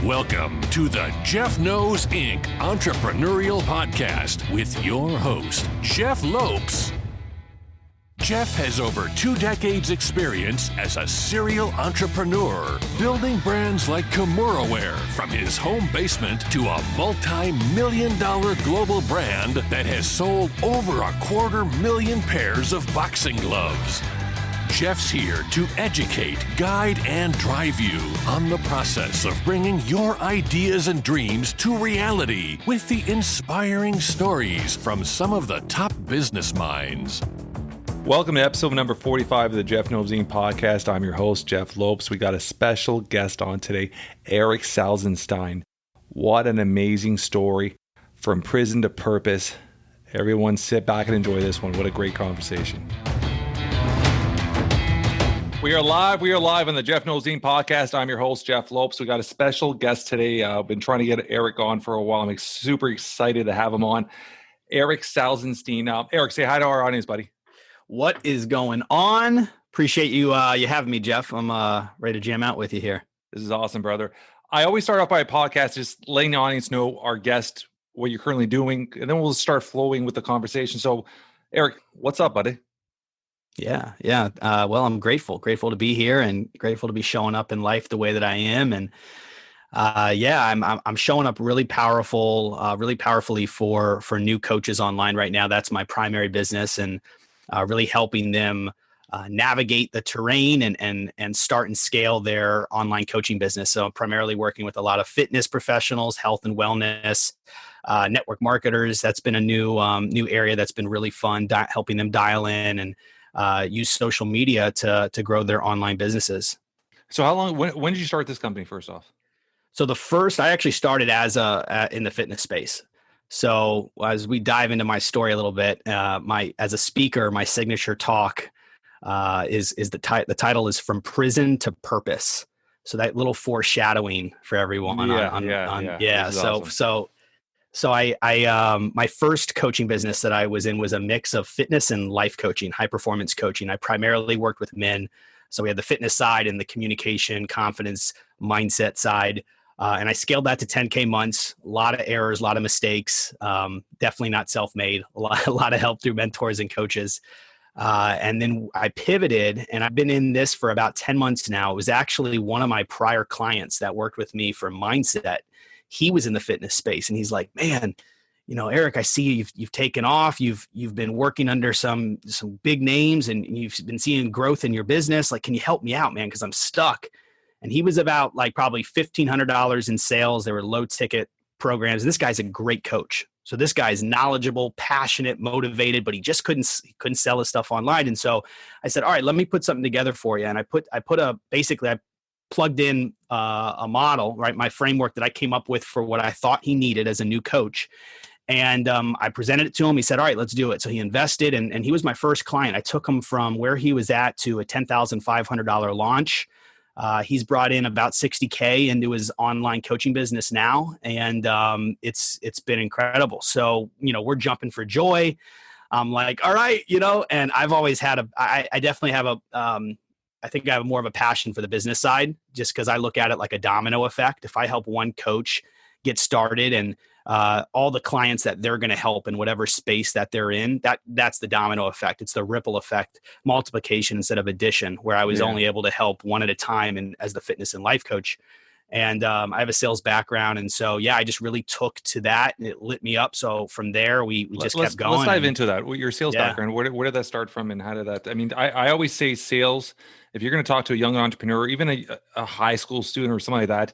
Welcome to the Jeff Knows Inc. Entrepreneurial Podcast with your host, Jeff Lopes. Jeff has over 2 decades experience as a serial entrepreneur, building brands like Kimura from his home basement to a multi-million-dollar global brand that has sold over 250,000 pairs of boxing gloves. Jeff's here to educate, guide, and drive you on the process of bringing your ideas and dreams to reality with the inspiring stories from some of the top business minds. Welcome to episode number 45 of the Jeff Knows Inc. podcast. I'm your host, Jeff Lopes. We got a special guest on today, Erik Salzenstein. What an amazing story. From prison to purpose. Everyone sit back and enjoy this one. What a great conversation. We are live on the Jeff Knows Inc. podcast. I'm your host, Jeff Lopes. We got a special guest today. I've been trying to get Erik on for a while. I'm super excited to have him on. Erik Salzenstein. Erik, say hi to our audience, buddy. What is going on? Appreciate you having me, Jeff. I'm ready to jam out with you here. This is awesome, brother. I always start off by a podcast just letting the audience know, our guest, what you're currently doing, and then we'll start flowing with the conversation. So, Erik, what's up, buddy? Yeah. Well, I'm grateful to be here and grateful to be showing up in life the way that I am. And I'm showing up really powerfully for new coaches online right now. That's my primary business, and really helping them navigate the terrain and start and scale their online coaching business. So I'm primarily working with a lot of fitness professionals, health and wellness, network marketers. That's been a new area that's been really fun, helping them dial in and use social media to grow their online businesses. So how long, when did you start this company first off? So I actually started in the fitness space. So as we dive into my story a little bit, as a speaker, my signature talk is the title is From Prison to Purpose. So that little foreshadowing for everyone. So I my first coaching business that I was in was a mix of fitness and life coaching, high performance coaching. I primarily worked with men. So we had the fitness side and the communication, confidence, mindset side. And I scaled that to 10K months, a lot of errors, a lot of mistakes, definitely not self-made, a lot of help through mentors and coaches. And then I pivoted, and I've been in this for about 10 months now. It was actually one of my prior clients that worked with me for mindset. He was in the fitness space, and he's like, man, Erik, I see you've taken off. You've been working under some big names, and you've been seeing growth in your business. Like, can you help me out, man? Because I'm stuck. And he was about like probably $1,500 in sales. There were low ticket programs. And this guy's a great coach. So this guy's knowledgeable, passionate, motivated, but he just couldn't sell his stuff online. And so I said, all right, let me put something together for you. And I plugged in a model, right? My framework that I came up with for what I thought he needed as a new coach. And I presented it to him. He said, all right, let's do it. So he invested, and he was my first client. I took him from where he was at to a $10,500 launch. He's brought in about $60K into his online coaching business now. And it's been incredible. So, we're jumping for joy. I'm like, all right, and I've always had I definitely have I think I have more of a passion for the business side, just because I look at it like a domino effect. If I help one coach get started and all the clients that they're going to help in whatever space that they're in, that's the domino effect. It's the ripple effect, multiplication instead of addition, where I was only able to help one at a time and as the fitness and life coach. And I have a sales background. And so, I just really took to that, and it lit me up. So from there, we just kept going. Let's dive into that. Your sales background, where did that start from, and how did that, I always say sales, if you're going to talk to a young entrepreneur, even a high school student or something like that,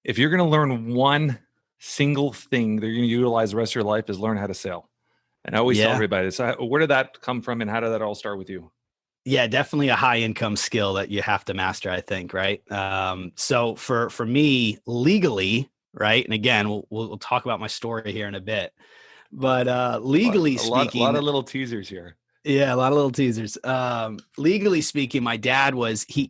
if you're going to learn one single thing that you're going to utilize the rest of your life, is learn how to sell. And I always tell everybody, so where did that come from, and how did that all start with you? Yeah, definitely a high income skill that you have to master, I think. Right. So for me, legally, right. And again, we'll talk about my story here in a bit, but legally speaking, a lot of little teasers here. Yeah, a lot of little teasers. Legally speaking, my dad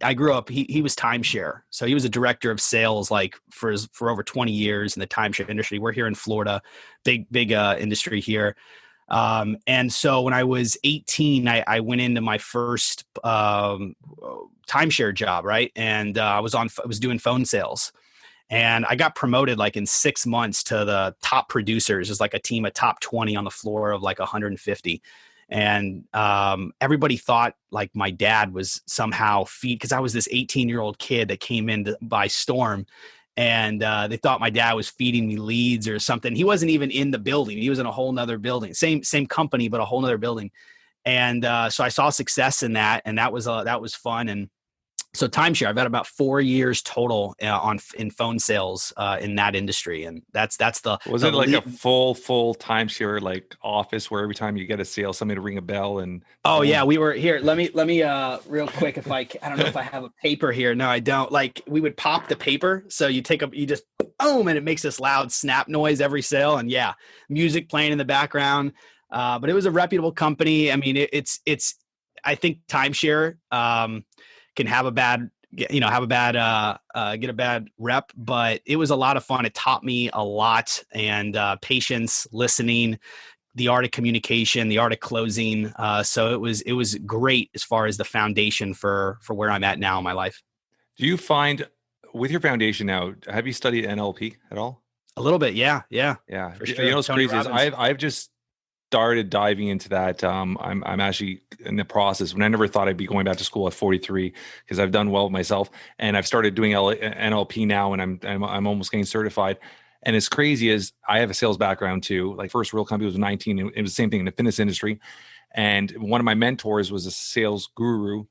I grew up, he was timeshare. So he was a director of sales like for over 20 years in the timeshare industry. We're here in Florida, big industry here. And so when I was 18, I went into my first timeshare job, right? And I was doing phone sales. And I got promoted like in 6 months to the top producers. It's like a team of top 20 on the floor of like 150. And everybody thought like my dad was somehow because I was this 18-year-old kid that came in by storm. And they thought my dad was feeding me leads or something. He wasn't even in the building. He was in a whole nother building, same company, but a whole nother building. And so I saw success in that, and that was fun. And so timeshare, I've had about 4 years total in phone sales in that industry, and that's the. Was it like a full timeshare like office where every time you get a sale, somebody to ring a bell and? Oh yeah, we were here. Let me real quick if I don't know if I have a paper here. No, I don't. Like we would pop the paper, so you just boom, and it makes this loud snap noise every sale, and yeah, music playing in the background. But it was a reputable company. I mean, it's I think timeshare can have a bad get a bad rep, but it was a lot of fun. It taught me a lot, and patience, listening, the art of communication, the art of closing. So it was great as far as the foundation for where I'm at now in my life. Do you find with your foundation now, have you studied NLP at all? A little bit. Yeah. For sure. You know, what's crazy is I've just started diving into that. I'm actually in the process, when I never thought I'd be going back to school at 43 because I've done well with myself, and I've started doing NLP now, and I'm almost getting certified. And as crazy as I have a sales background too, like first real company was 19. It was the same thing in the fitness industry. And one of my mentors was a sales guru.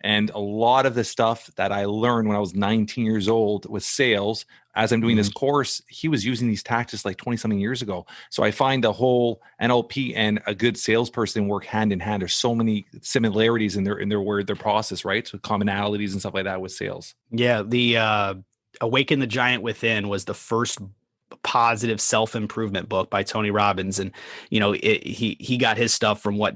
And a lot of the stuff that I learned when I was 19 years old with sales, as I'm doing this course, he was using these tactics like 20 something years ago. So I find the whole NLP and a good salesperson work hand in hand. There's so many similarities in their process, right? So commonalities and stuff like that with sales. Yeah. The Awaken the Giant Within was the first positive self-improvement book by Tony Robbins. And, you know, he got his stuff from what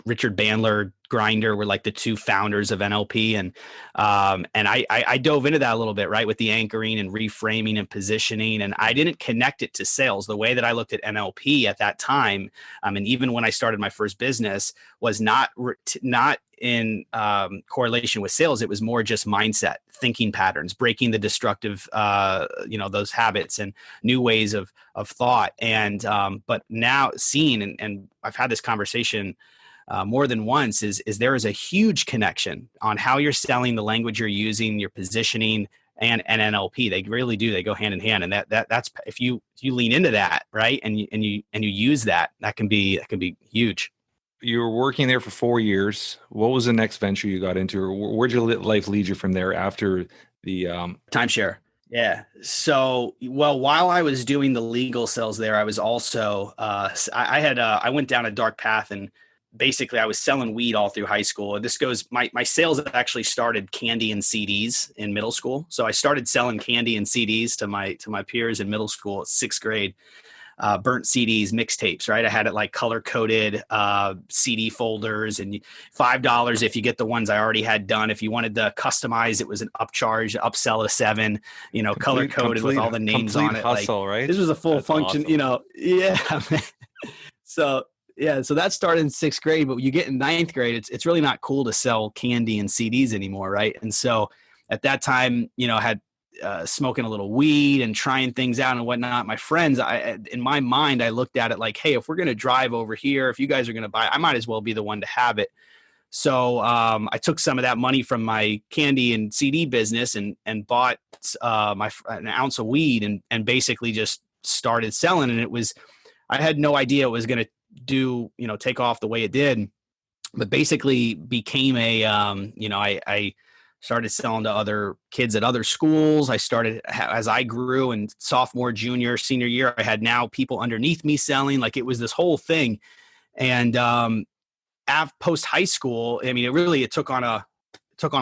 Richard Bandler, Grinder were like the two founders of NLP. And I dove into that a little bit, right, with the anchoring and reframing and positioning. And I didn't connect it to sales. The way that I looked at NLP at that time, and even when I started my first business, was not in correlation with sales. It was more just mindset, thinking patterns, breaking the destructive, those habits and new ways of thought. And but now seeing, and I've had this conversation more than once, is there is a huge connection on how you're selling, the language you're using, your positioning, and NLP. They really do. They go hand in hand. And that's if you lean into that, right, and you use that can be huge. You were working there for 4 years. What was the next venture you got into, or where'd your life lead you from there after the timeshare? Yeah. So, well, while I was doing the legal sales there, I was also I went down a dark path, and basically I was selling weed all through high school. This goes, my sales actually started candy and CDs in middle school. So I started selling candy and CDs to my peers in middle school at 6th grade. Burnt CDs, mixtapes, right? I had it like color coded CD folders, and $5 if you get the ones I already had done. If you wanted to customize, it was an upcharge, upsell at $7, color coded with all the names on it. Hustle, right? This was a full function, awesome. Yeah. So that started in 6th grade, but you get in 9th grade, it's really not cool to sell candy and CDs anymore, right? And so at that time, I had smoking a little weed and trying things out and whatnot. My friends, in my mind, I looked at it like, hey, if we're going to drive over here, if you guys are going to buy, I might as well be the one to have it. So I took some of that money from my candy and CD business and bought an ounce of weed and basically just started selling. And I had no idea it was going to take off the way it did, but basically became I started selling to other kids at other schools. I started, as I grew, and sophomore, junior, senior year, I had now people underneath me selling. Like it was this whole thing. And post high school, I mean, it took on a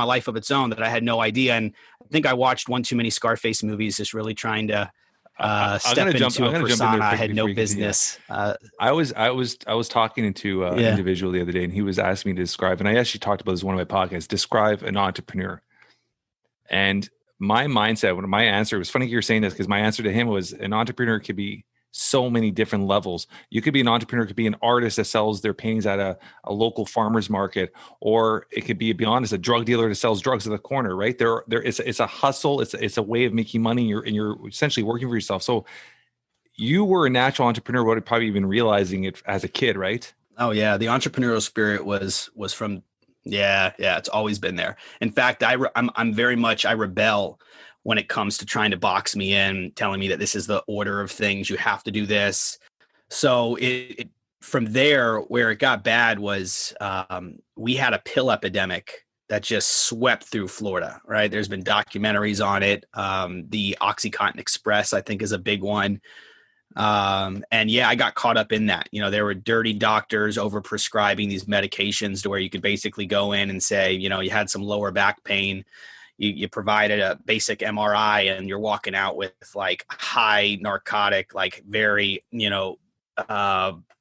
life of its own that I had no idea. And I think I watched one too many Scarface movies, just really trying to step into a persona I had no business. I was talking to an individual the other day, and he was asking me to describe, and I actually talked about this in one of my podcasts, describe an entrepreneur. And my mindset, my answer, it was funny you're saying this, because my answer to him was, an entrepreneur could be so many different levels. You could be an entrepreneur, could be an artist that sells their paintings at a local farmer's market, or it could be honest, a drug dealer that sells drugs at the corner, right? It's a hustle. It's a way of making money. You're essentially working for yourself. So you were a natural entrepreneur without probably even realizing it as a kid, right? Oh yeah. The entrepreneurial spirit was from, yeah. It's always been there. In fact, I'm very much, I rebel when it comes to trying to box me in, telling me that this is the order of things. You have to do this. So from there, where it got bad was we had a pill epidemic that just swept through Florida, right? There's been documentaries on it. The OxyContin Express, I think, is a big one. And yeah, I got caught up in that. There were dirty doctors over prescribing these medications to where you could basically go in and say, you had some lower back pain. You provided a basic MRI and you're walking out with like high narcotic, like very,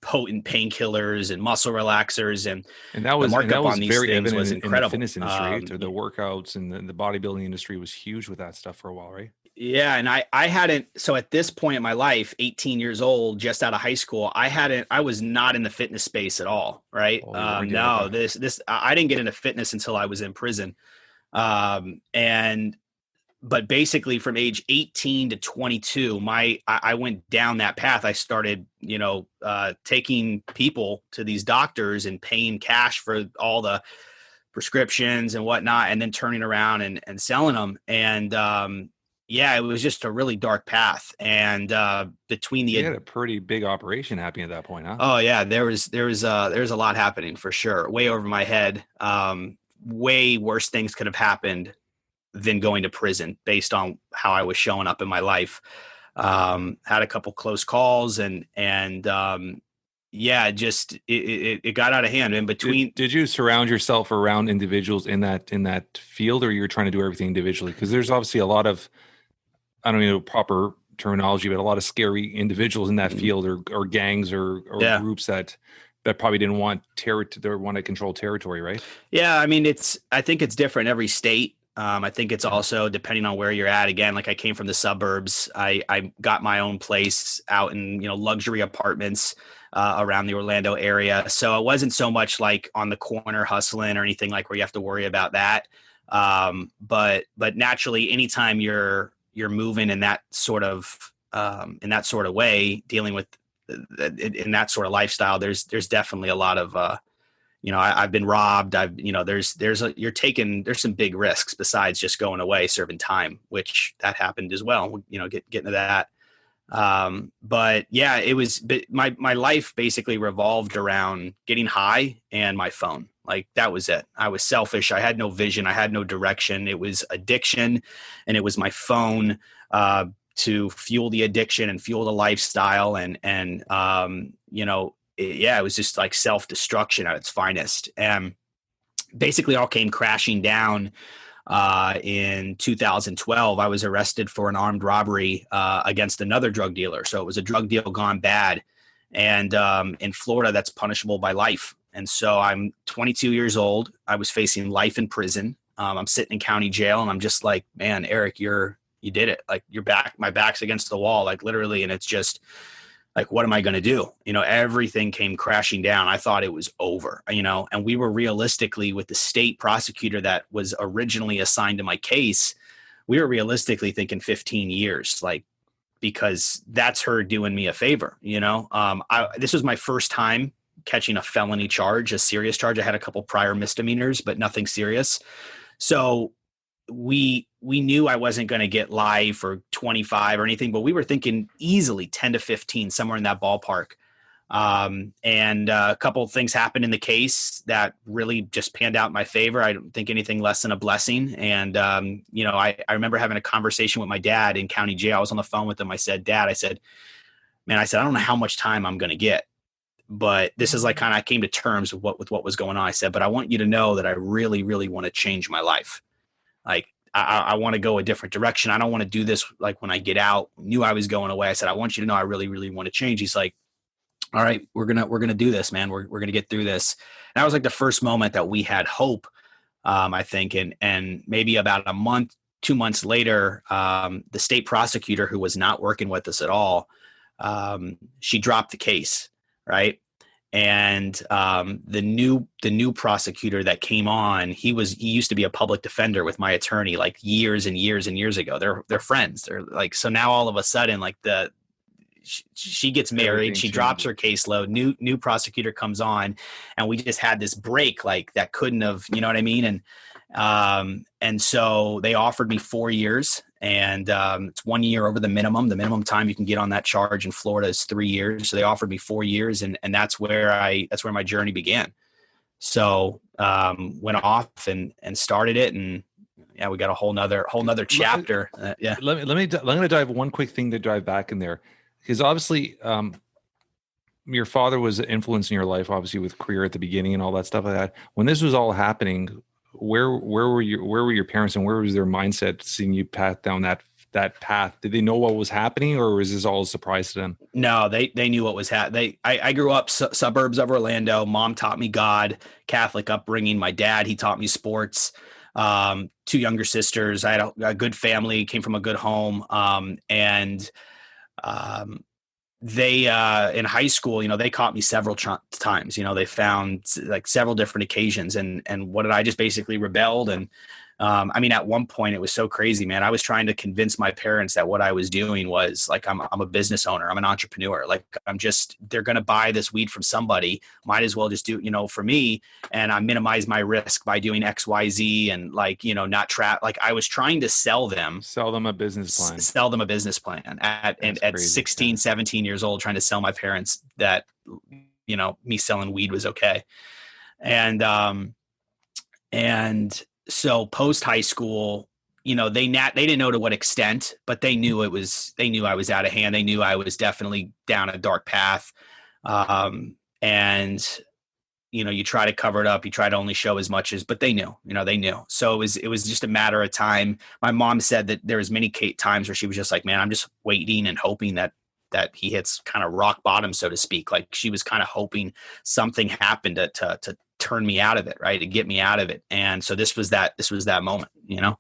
potent painkillers and muscle relaxers. And that was, the markup was on these very things evident was incredible. In the fitness industry, the workouts and the bodybuilding industry was huge with that stuff for a while, right? Yeah. And I hadn't, so at this point in my life, 18 years old, just out of high school, I was not in the fitness space at all. Right. I didn't get into fitness until I was in prison. But basically from age 18 to 22, I went down that path. I started, taking people to these doctors and paying cash for all the prescriptions and whatnot, and then turning around and selling them. And, it was just a really dark path. And, you had a pretty big operation happening at that point, huh? Oh yeah. There was a lot happening for sure. Way over my head. Way worse things could have happened than going to prison based on how I was showing up in my life. Had a couple close calls and it got out of hand in between. Did you surround yourself around individuals in that field, or you're trying to do everything individually? Because there's obviously a lot of, I don't know proper terminology, but a lot of scary individuals in that field or gangs or groups that probably didn't want to control territory, right? Yeah. I mean, I think it's different in every state. I think it's also depending on where you're at. Again, like I came from the suburbs. I got my own place out in, luxury apartments around the Orlando area. So it wasn't so much like on the corner hustling or anything like where you have to worry about that. But naturally, anytime you're moving in that sort of way, dealing with in that sort of lifestyle, there's definitely a lot of, I've been robbed. there's some big risks besides just going away, serving time, which that happened as well, get into that. But yeah, my life basically revolved around getting high and my phone. Like that was it. I was selfish. I had no vision. I had no direction. It was addiction, and it was my phone, to fuel the addiction and fuel the lifestyle. It was just like self-destruction at its finest. And basically all came crashing down in 2012. I was arrested for an armed robbery against another drug dealer. So it was a drug deal gone bad. And in Florida, that's punishable by life. And so I'm 22 years old. I was facing life in prison. I'm sitting in county jail, and I'm just like, man, Erik, you did it. Like my back's against the wall, like literally. And it's just like, what am I going to do? Everything came crashing down. I thought it was over, and we were realistically, with the state prosecutor that was originally assigned to my case, we were realistically thinking 15 years, like, because that's her doing me a favor. This was my first time catching a felony charge, a serious charge. I had a couple prior misdemeanors, but nothing serious. So we knew I wasn't going to get life or 25 or anything, but we were thinking easily 10 to 15, somewhere in that ballpark. And a couple of things happened in the case that really just panned out in my favor. I don't think anything less than a blessing. And, I remember having a conversation with my dad in county jail. I was on the phone with him. I said, Dad, I said, I don't know how much time I'm going to get, but this is like I came to terms with what was going on. I said, but I want you to know that I really, really want to change my life. Like, I want to go a different direction. I don't want to do this. Like when I get out, knew I was going away. I said, I want you to know, I really, really want to change. He's like, all right, we're going to do this, man. We're going to get through this. And that was like the first moment that we had hope, I think. And maybe about 2 months later, the state prosecutor, who was not working with us at all, she dropped the case, right? And the new prosecutor that came on, he used to be a public defender with my attorney like years and years and years ago. They're friends. They're like, so now all of a sudden, like she gets married, she drops her caseload, new prosecutor comes on, and we just had this break like that couldn't have, you know what I mean? And so they offered me 4 years, and it's 1 year over the minimum time you can get on that charge in Florida is 3 years. So they offered me 4 years, and that's where my journey began. So went off and started it, and yeah, we got a whole nother chapter. Yeah. I'm going to dive one quick thing to drive back in there. Because obviously, your father was influencing your life, obviously with career at the beginning and all that stuff like that. When this was all happening, where were your parents, and where was their mindset seeing you path down that path? Did they know what was happening, or was this all a surprise to them? No, they knew what was happening. I grew up suburbs of Orlando. Mom taught me God, Catholic upbringing. My dad, he taught me sports. 2 younger sisters. I had a good family, came from a good home, and they in high school, they caught me several times. They found like several different occasions, and what did I just basically rebelled. And at one point it was so crazy, man. I was trying to convince my parents that what I was doing was like, I'm a business owner, I'm an entrepreneur. Like they're going to buy this weed from somebody. Might as well just do, for me. And I minimize my risk by doing X, Y, Z, and like, not trap. Like I was trying to sell them a business plan at 16, 17 years old, trying to sell my parents that, me selling weed was okay. And so post high school, they didn't know to what extent, but they knew I was out of hand. They knew I was definitely down a dark path. And you try to cover it up. You try to only show as much but they knew, they knew. So it was just a matter of time. My mom said that there was many times where she was just like, man, I'm just waiting and hoping that he hits kind of rock bottom, so to speak. Like she was kind of hoping something happened to turn me out of it, right? To get me out of it. And so this was that moment, Yeah,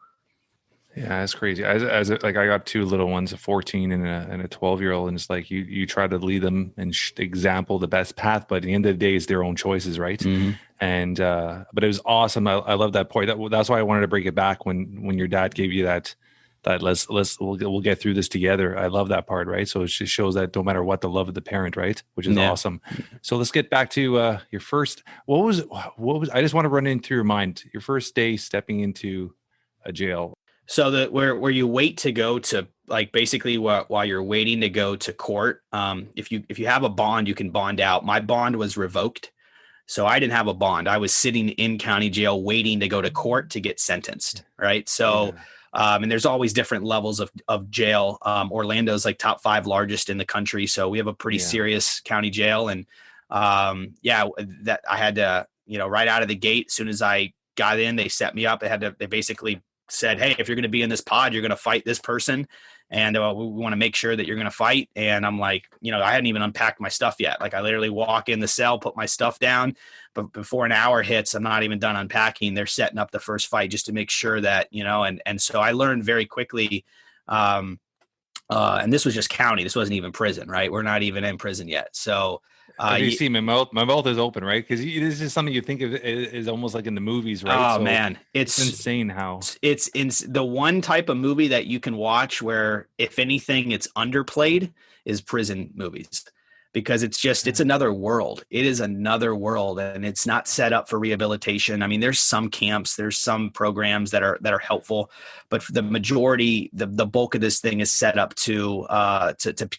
that's crazy. As I got 2 little ones, a 14 and a 12-year-old. And it's like, you try to lead them and example the best path, but at the end of the day, it's their own choices. Right. Mm-hmm. And, but it was awesome. I love that point. That's why I wanted to break it back when your dad gave you that we'll get through this together. I love that part, right? So it just shows that no matter what, the love of the parent, right? Which is awesome. So let's get back to your first. What was? I just want to run into your mind. Your first day stepping into a jail. So where you wait to go to, like, basically while you're waiting to go to court. If you have a bond, you can bond out. My bond was revoked, so I didn't have a bond. I was sitting in county jail waiting to go to court to get sentenced. Right. So. Yeah. And there's always different levels of jail. Orlando's like top 5 largest in the country. So we have a pretty serious county jail. And that I had to, right out of the gate, as soon as I got in, they set me up. They basically said, hey, if you're going to be in this pod, you're going to fight this person. And we want to make sure that you're going to fight. And I'm like, I hadn't even unpacked my stuff yet. Like I literally walk in the cell, put my stuff down, but before an hour hits, I'm not even done unpacking. They're setting up the first fight just to make sure that, and so I learned very quickly. And this was just county. This wasn't even prison, right? We're not even in prison yet. So, you see my mouth is open, right? Because this is something you think of is almost like in the movies, right? Oh, so man, it's insane how it's the one type of movie that you can watch where, if anything, it's underplayed is prison movies, because it's another world. It is another world, and it's not set up for rehabilitation. I mean, there's some camps, there's some programs that are helpful, but the majority, the bulk of this thing is set up to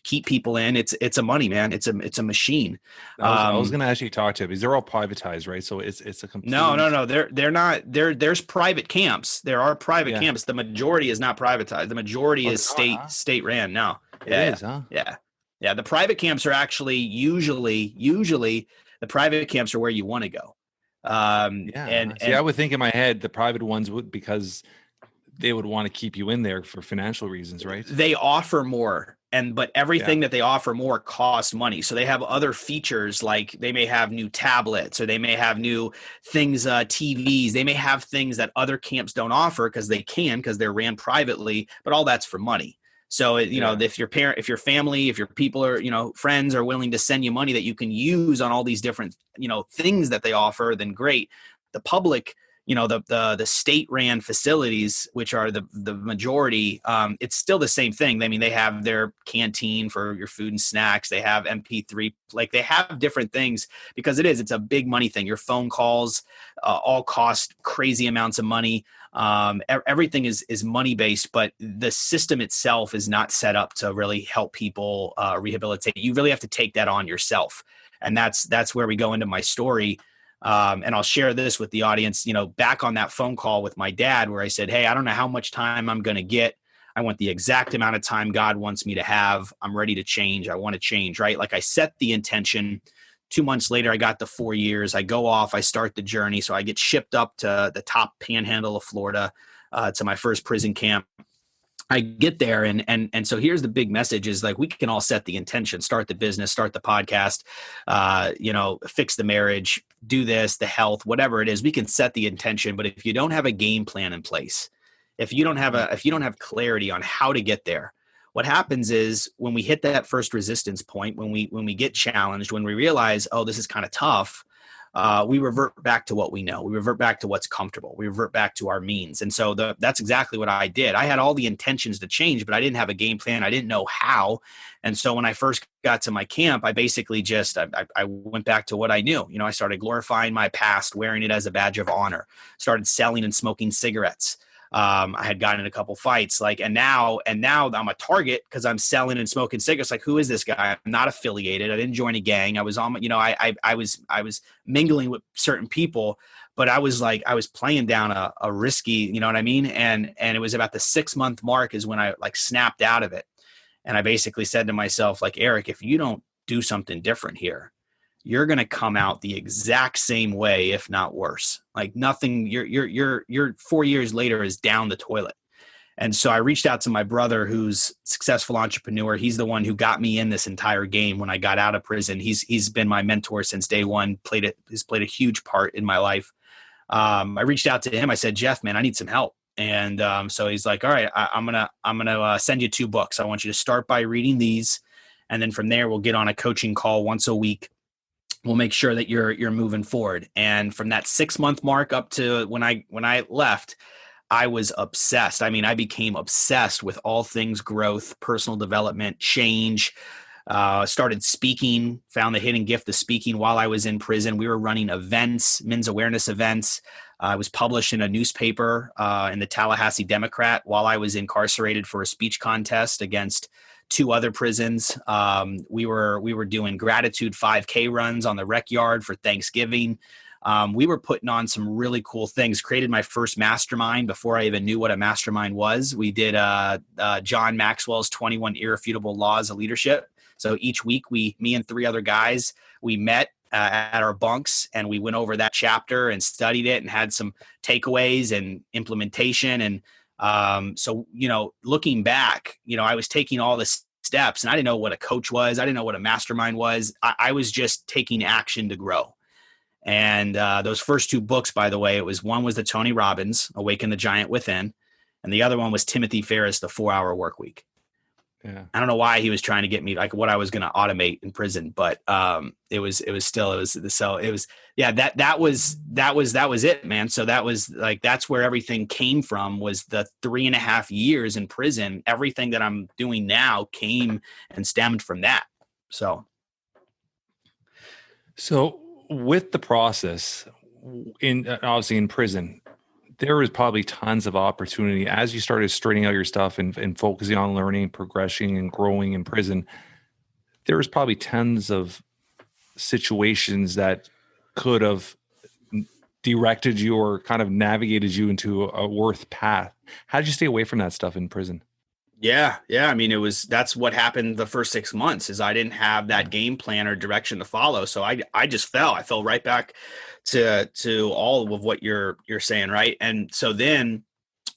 keep people in. It's a money, man. It's a machine. I was going to actually talk to you because they're all privatized, right? So it's a complete... No. They're not. There's private camps. There are private camps. The majority is not privatized. The majority is state ran. No, it is, huh? Yeah. Yeah, the private camps are actually usually the private camps are where you want to go. And I would think in my head the private ones would, because they would want to keep you in there for financial reasons, right? They offer more, but everything that they offer more costs money. So they have other features, like they may have new tablets, or they may have new things, TVs. They may have things that other camps don't offer because they're ran privately, but all that's for money. So, if your parent, if your family, if your people are, friends are willing to send you money that you can use on all these different, things that they offer, then great. The public, the state ran facilities, which are the majority, it's still the same thing. I mean, they have their canteen for your food and snacks. They have MP3, like they have different things because it's a big money thing. Your phone calls all cost crazy amounts of money. Everything is money based, but the system itself is not set up to really help people rehabilitate. You really have to take that on yourself. And that's where we go into my story. And I'll share this with the audience, back on that phone call with my dad, where I said, hey, I don't know how much time I'm going to get. I want the exact amount of time God wants me to have. I'm ready to change. I want to change, right? Like I set the intention. 2 months later, I got the 4 years. I go off, I start the journey. So I get shipped up to the top panhandle of Florida, to my first prison camp. I get there. And so here's the big message is like, we can all set the intention, start the business, start the podcast, fix the marriage, do this, the health, whatever it is, we can set the intention. But if you don't have a game plan in place, if you don't have clarity on how to get there, what happens is when we hit that first resistance point, when we get challenged, when we realize, oh, this is kind of tough, we revert back to what we know. We revert back to what's comfortable. We revert back to our means. And so that's exactly what I did. I had all the intentions to change, but I didn't have a game plan. I didn't know how. And so when I first got to my camp, I basically just, I went back to what I knew. I started glorifying my past, wearing it as a badge of honor, started selling and smoking cigarettes. I had gotten in a couple fights, and now I'm a target because I'm selling and smoking cigarettes. Like, who is this guy? I'm not affiliated. I didn't join a gang. I was on, I was mingling with certain people, but I was playing down a risky, you know what I mean? And it was about the 6-month mark is when I snapped out of it. And I basically said to myself, Erik, if you don't do something different here, you're going to come out the exact same way, if not worse. Like nothing, your 4 years later is down the toilet. And so I reached out to my brother, who's a successful entrepreneur. He's the one who got me in this entire game when I got out of prison. He's been my mentor since day one, he's played a huge part in my life. I reached out to him. I said, Jeff, man, I need some help. And so he's like, all right, I'm gonna send you 2 books. I want you to start by reading these. And then from there, we'll get on a coaching call once a week. We'll make sure that you're moving forward. And from that 6-month mark up to when I left, I was obsessed. I mean, I became obsessed with all things growth, personal development, change. Started speaking, found the hidden gift of speaking while I was in prison. We were running events, men's awareness events. I was published in a newspaper in the Tallahassee Democrat while I was incarcerated for a speech contest against 2 other prisons. We were doing gratitude 5K runs on the rec yard for Thanksgiving. We were putting on some really cool things, created my first mastermind before I even knew what a mastermind was. We did John Maxwell's 21 Irrefutable Laws of Leadership. So each week me and 3 other guys, we met at our bunks and we went over that chapter and studied it and had some takeaways and implementation. And so, looking back, I was taking all the steps and I didn't know what a coach was. I didn't know what a mastermind was. I was just taking action to grow. And those first 2 books, by the way, one was the Tony Robbins, Awaken the Giant Within. And the other one was Timothy Ferriss, The 4-Hour Workweek. Yeah. I don't know why he was trying to get me what I was going to automate in prison, but that was it, man. So that was that's where everything came from, was the 3.5 years in prison. Everything that I'm doing now came and stemmed from that. So with the process obviously in prison, there was probably tons of opportunity as you started straightening out your stuff and focusing on learning, progressing, and growing in prison. There was probably tons of situations that could have directed you or kind of navigated you into a worth path. How did you stay away from that stuff in prison? Yeah. I mean, that's what happened the first 6 months is I didn't have that game plan or direction to follow. So I just fell. I fell right back to all of what you're saying. Right. And so then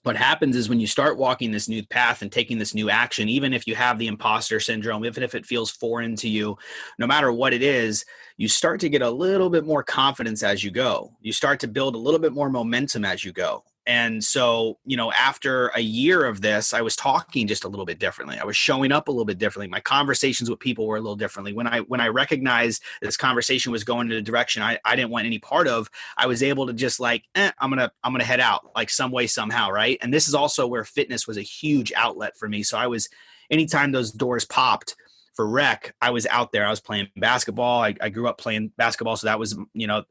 what happens is when you start walking this new path and taking this new action, even if you have the imposter syndrome, even if it feels foreign to you, no matter what it is, you start to get a little bit more confidence as you go. You start to build a little bit more momentum as you go. And so, after a year of this, I was talking just a little bit differently. I was showing up a little bit differently. My conversations with people were a little differently. When I recognized this conversation was going in a direction I didn't want any part of, I was able to just like, I'm gonna head out like some way, somehow, right? And this is also where fitness was a huge outlet for me. So anytime those doors popped for rec, I was out there. I was playing basketball. I grew up playing basketball. So that was,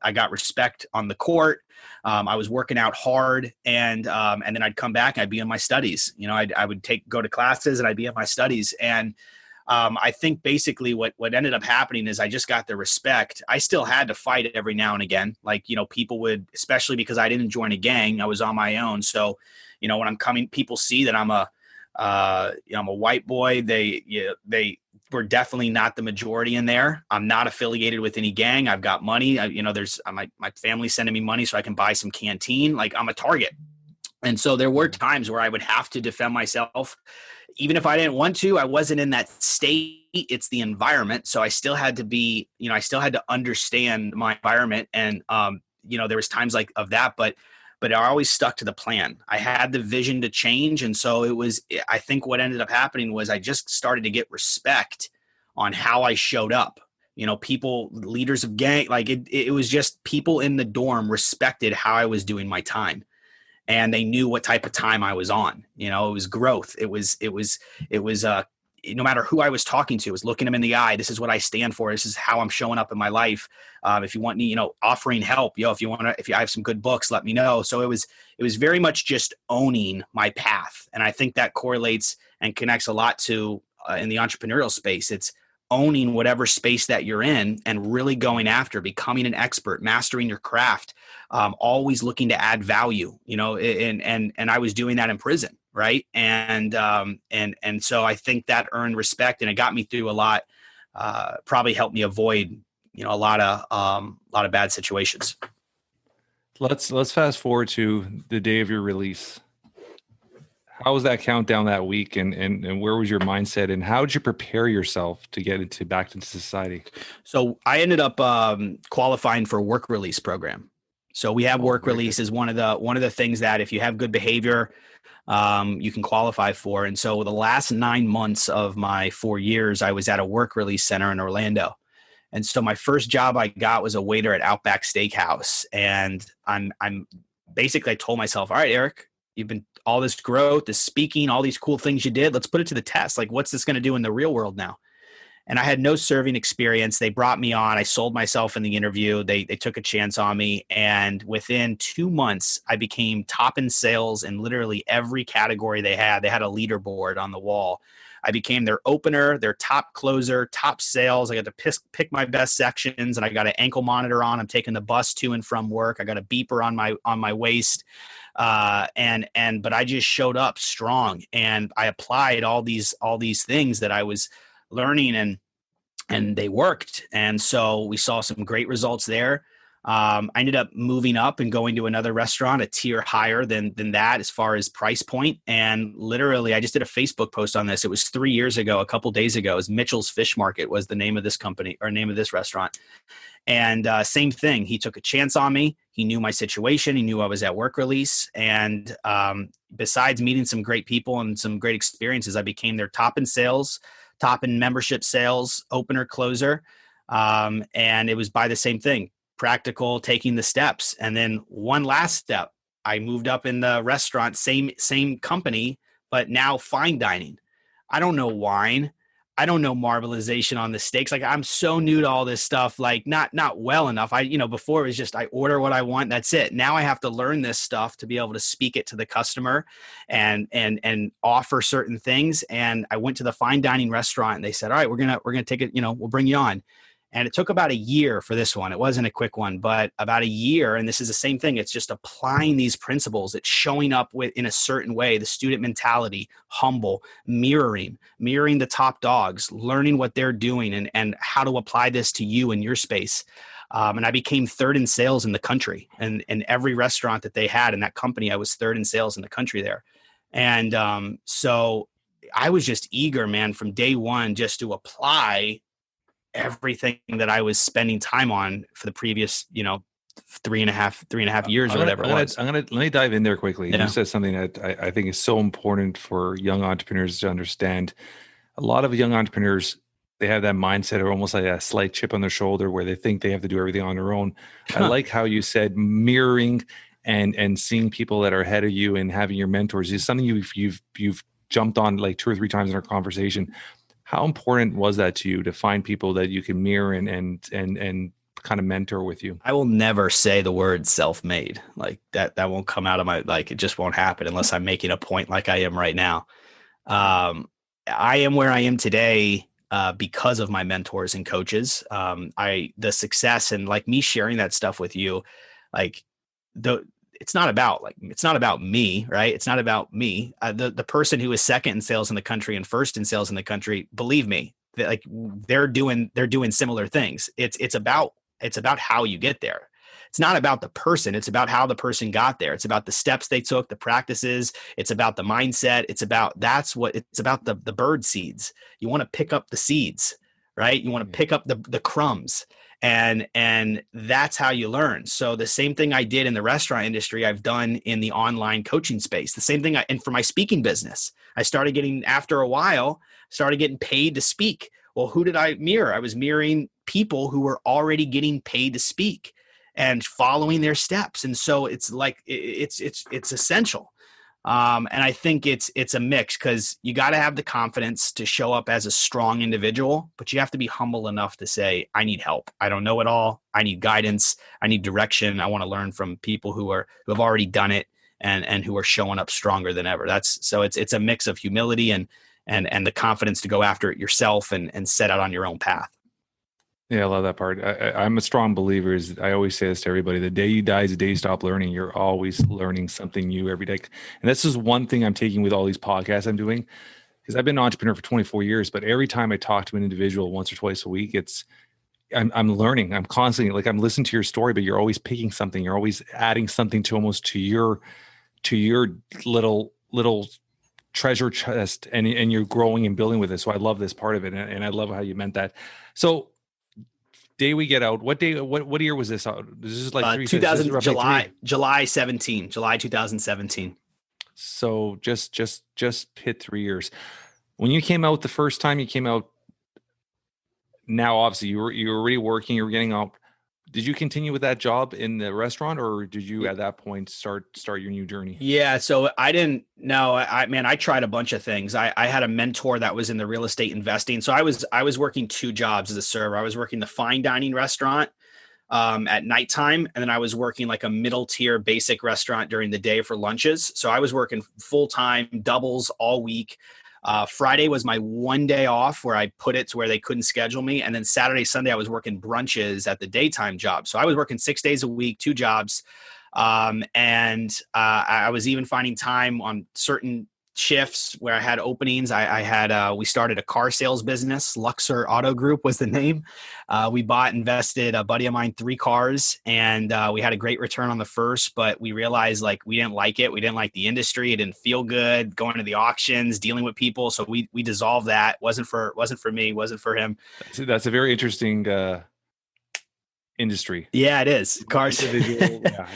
I got respect on the court. I was working out hard, and then I'd come back and I'd be in my studies. I would go to classes and I'd be in my studies. And I think basically what ended up happening is I just got the respect. I still had to fight it every now and again. Like, people would, especially because I didn't join a gang, I was on my own. So, when I'm coming, people see that I'm a white boy. They were definitely not the majority in there. I'm not affiliated with any gang. I've got money. There's my family sending me money so I can buy some canteen. Like, I'm a target. And so there were times where I would have to defend myself. Even if I didn't want to, I wasn't in that state. It's the environment. So I still had to be, I still had to understand my environment. And, there was times like of that, but I always stuck to the plan. I had the vision to change. And so I think what ended up happening was I just started to get respect on how I showed up. People, leaders of gang, like it was just people in the dorm respected how I was doing my time. And they knew what type of time I was on. It was growth. It was no matter who I was talking to, was looking them in the eye. This is what I stand for. This is how I'm showing up in my life. If you want me, offering help, if I have some good books, let me know. So it was very much just owning my path. And I think that correlates and connects a lot to in the entrepreneurial space. It's owning whatever space that you're in and really going after becoming an expert, mastering your craft, always looking to add value, and I was doing that in prison. Right. And so I think that earned respect, and it got me through a lot, probably helped me avoid, a lot of bad situations. Let's fast forward to the day of your release. How was that countdown that week, and where was your mindset, and how did you prepare yourself to get back into society? So I ended up qualifying for a work release program. So we have work release is one of the things that if you have good behavior, you can qualify for. And so the last 9 months of my 4 years, I was at a work release center in Orlando. And so my first job I got was a waiter at Outback Steakhouse. And I'm basically, I told myself, all right, Erik, you've been all this growth, this speaking, all these cool things you did. Let's put it to the test. Like, what's this going to do in the real world now? And I had no serving experience. They brought me on. I sold myself in the interview. They took a chance on me. And within 2 months, I became top in sales in literally every category they had. They had a leaderboard on the wall. I became their opener, their top closer, top sales. I got to pick my best sections, and I got an ankle monitor on. I'm taking the bus to and from work. I got a beeper on my waist. But I just showed up strong, and I applied all these things that I was learning, and they worked. And so we saw some great results there. I ended up moving up and going to another restaurant, a tier higher than that as far as price point. And literally, I just did a Facebook post on this. It was 3 years ago, a couple days ago. It was Mitchell's Fish Market was the name of this company, or name of this restaurant. And same thing. He took a chance on me. He knew my situation. He knew I was at work release. And besides meeting some great people and some great experiences, I became their top in sales, top in membership sales, opener, closer. And it was by the same thing, practical, taking the steps. And then one last step, I moved up in the restaurant, same company, but now fine dining. I don't know wine. I don't know marbleization on the steaks. Like, I'm so new to all this stuff, like not well enough. Before it was just, I order what I want. That's it. Now I have to learn this stuff to be able to speak it to the customer and offer certain things. And I went to the fine dining restaurant, and they said, all right, we're going to take it, we'll bring you on. And it took about a year for this one. It wasn't a quick one, but about a year. And this is the same thing. It's just applying these principles. It's showing up in a certain way, the student mentality, humble, mirroring the top dogs, learning what they're doing and how to apply this to you in your space. And I became third in sales in the country. And in every restaurant that they had in that company, I was third in sales in the country there. And so I was just eager, man, from day one, just to apply everything that I was spending time on for the previous, three and a half years or whatever it was. Let me dive in there quickly. Yeah. You said something that I think is so important for young entrepreneurs to understand. A lot of young entrepreneurs, they have that mindset or almost like a slight chip on their shoulder where they think they have to do everything on their own. I like how you said mirroring and seeing people that are ahead of you and having your mentors is something you've jumped on like 2 or 3 times in our conversation. How important was that to you to find people that you can mirror and kind of mentor with you? I will never say the word self-made. Like that won't come out of my, like, it just won't happen unless I'm making a point like I am right now. I am where I am today because of my mentors and coaches. The success and like me sharing that stuff with you, like it's not about me, right? It's not about me. The person who is second in sales in the country and first in sales in the country, believe me, they're doing similar things. It's about how you get there. It's not about the person. It's about how the person got there. It's about the steps they took, the practices. It's about the mindset. It's about the bird seeds. You want to pick up the seeds, right? You want to pick up the crumbs. And that's how you learn. So the same thing I did in the restaurant industry, I've done in the online coaching space. The same thing, and for my speaking business, I started getting paid to speak. Well, who did I mirror? I was mirroring people who were already getting paid to speak and following their steps. And so it's like, it's essential. And I think it's a mix, because you got to have the confidence to show up as a strong individual, but you have to be humble enough to say, I need help. I don't know it all. I need guidance. I need direction. I want to learn from people who have already done it and who are showing up stronger than ever. It's a mix of humility and the confidence to go after it yourself and set out on your own path. Yeah, I love that part. I'm a strong believer. I always say this to everybody: the day you die is the day you stop learning. You're always learning something new every day. And this is one thing I'm taking with all these podcasts I'm doing, because I've been an entrepreneur for 24 years. But every time I talk to an individual once or twice a week, I'm learning. I'm constantly, like, I'm listening to your story, but you're always picking something. You're always adding something to your little treasure chest, and you're growing and building with it. So I love this part of it, and I love how you meant that. So day we get out, what year was this out? This is like July 2017. So just hit 3 years. When you came out the first time you came out, now obviously you were already working, you were getting out. Did you continue with that job in the restaurant, or did you at that point start your new journey? Yeah. So I didn't know. I tried a bunch of things. I had a mentor that was in the real estate investing. So I was working 2 jobs as a server. I was working the fine dining restaurant at nighttime, and then I was working like a middle tier basic restaurant during the day for lunches. So I was working full time, doubles all week. Friday was my one day off where I put it to where they couldn't schedule me. And then Saturday, Sunday, I was working brunches at the daytime job. So I was working 6 days a week, 2 jobs. I was even finding time on certain shifts where I had openings. We started a car sales business. Luxor Auto Group was the name. We invested a buddy of mine 3 cars, and we had a great return on the first, but we realized like we didn't like it. We didn't like the industry. It didn't feel good going to the auctions, dealing with people. So we dissolved that. Wasn't for me, wasn't for him. That's a very interesting industry. Yeah, it is. Cars. Yeah.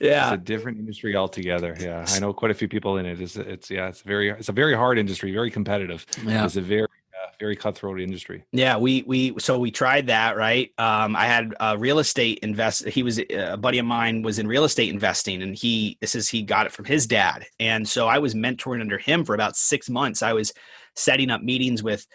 It's a different industry altogether. Yeah, I know quite a few people in it. It's a very hard industry, very competitive. Yeah. It's a very cutthroat industry. Yeah, we tried that, right? I had a real estate He was a buddy of mine, was in real estate investing, and he got it from his dad, and so I was mentoring under him for about 6 months. I was setting up meetings with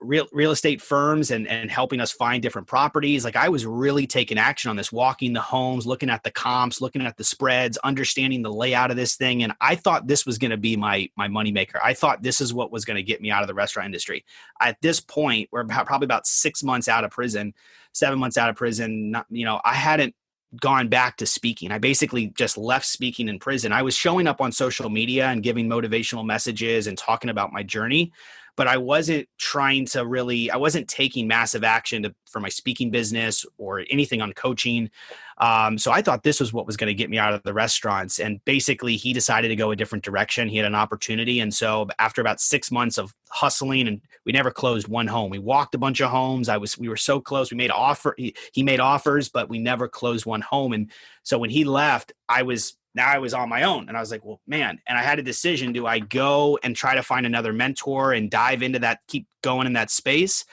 real estate firms and helping us find different properties. Like I was really taking action on this, walking the homes, looking at the comps, looking at the spreads, understanding the layout of this thing. And I thought this was going to be my moneymaker. I thought this is what was going to get me out of the restaurant industry. At this point, we're probably about 6 months out of prison, 7 months out of prison. I hadn't gone back to speaking. I basically just left speaking in prison. I was showing up on social media and giving motivational messages and talking about my journey, but I wasn't I wasn't taking massive action for my speaking business or anything on coaching. So I thought this was what was going to get me out of the restaurants. And basically he decided to go a different direction. He had an opportunity. And so after about 6 months of hustling, and we never closed one home, we walked a bunch of homes. We were so close. We made he made offers, but we never closed one home. And so when he left, I was on my own, and I was like, well, man, and I had a decision. Do I go and try to find another mentor and dive into that, keep going in that space?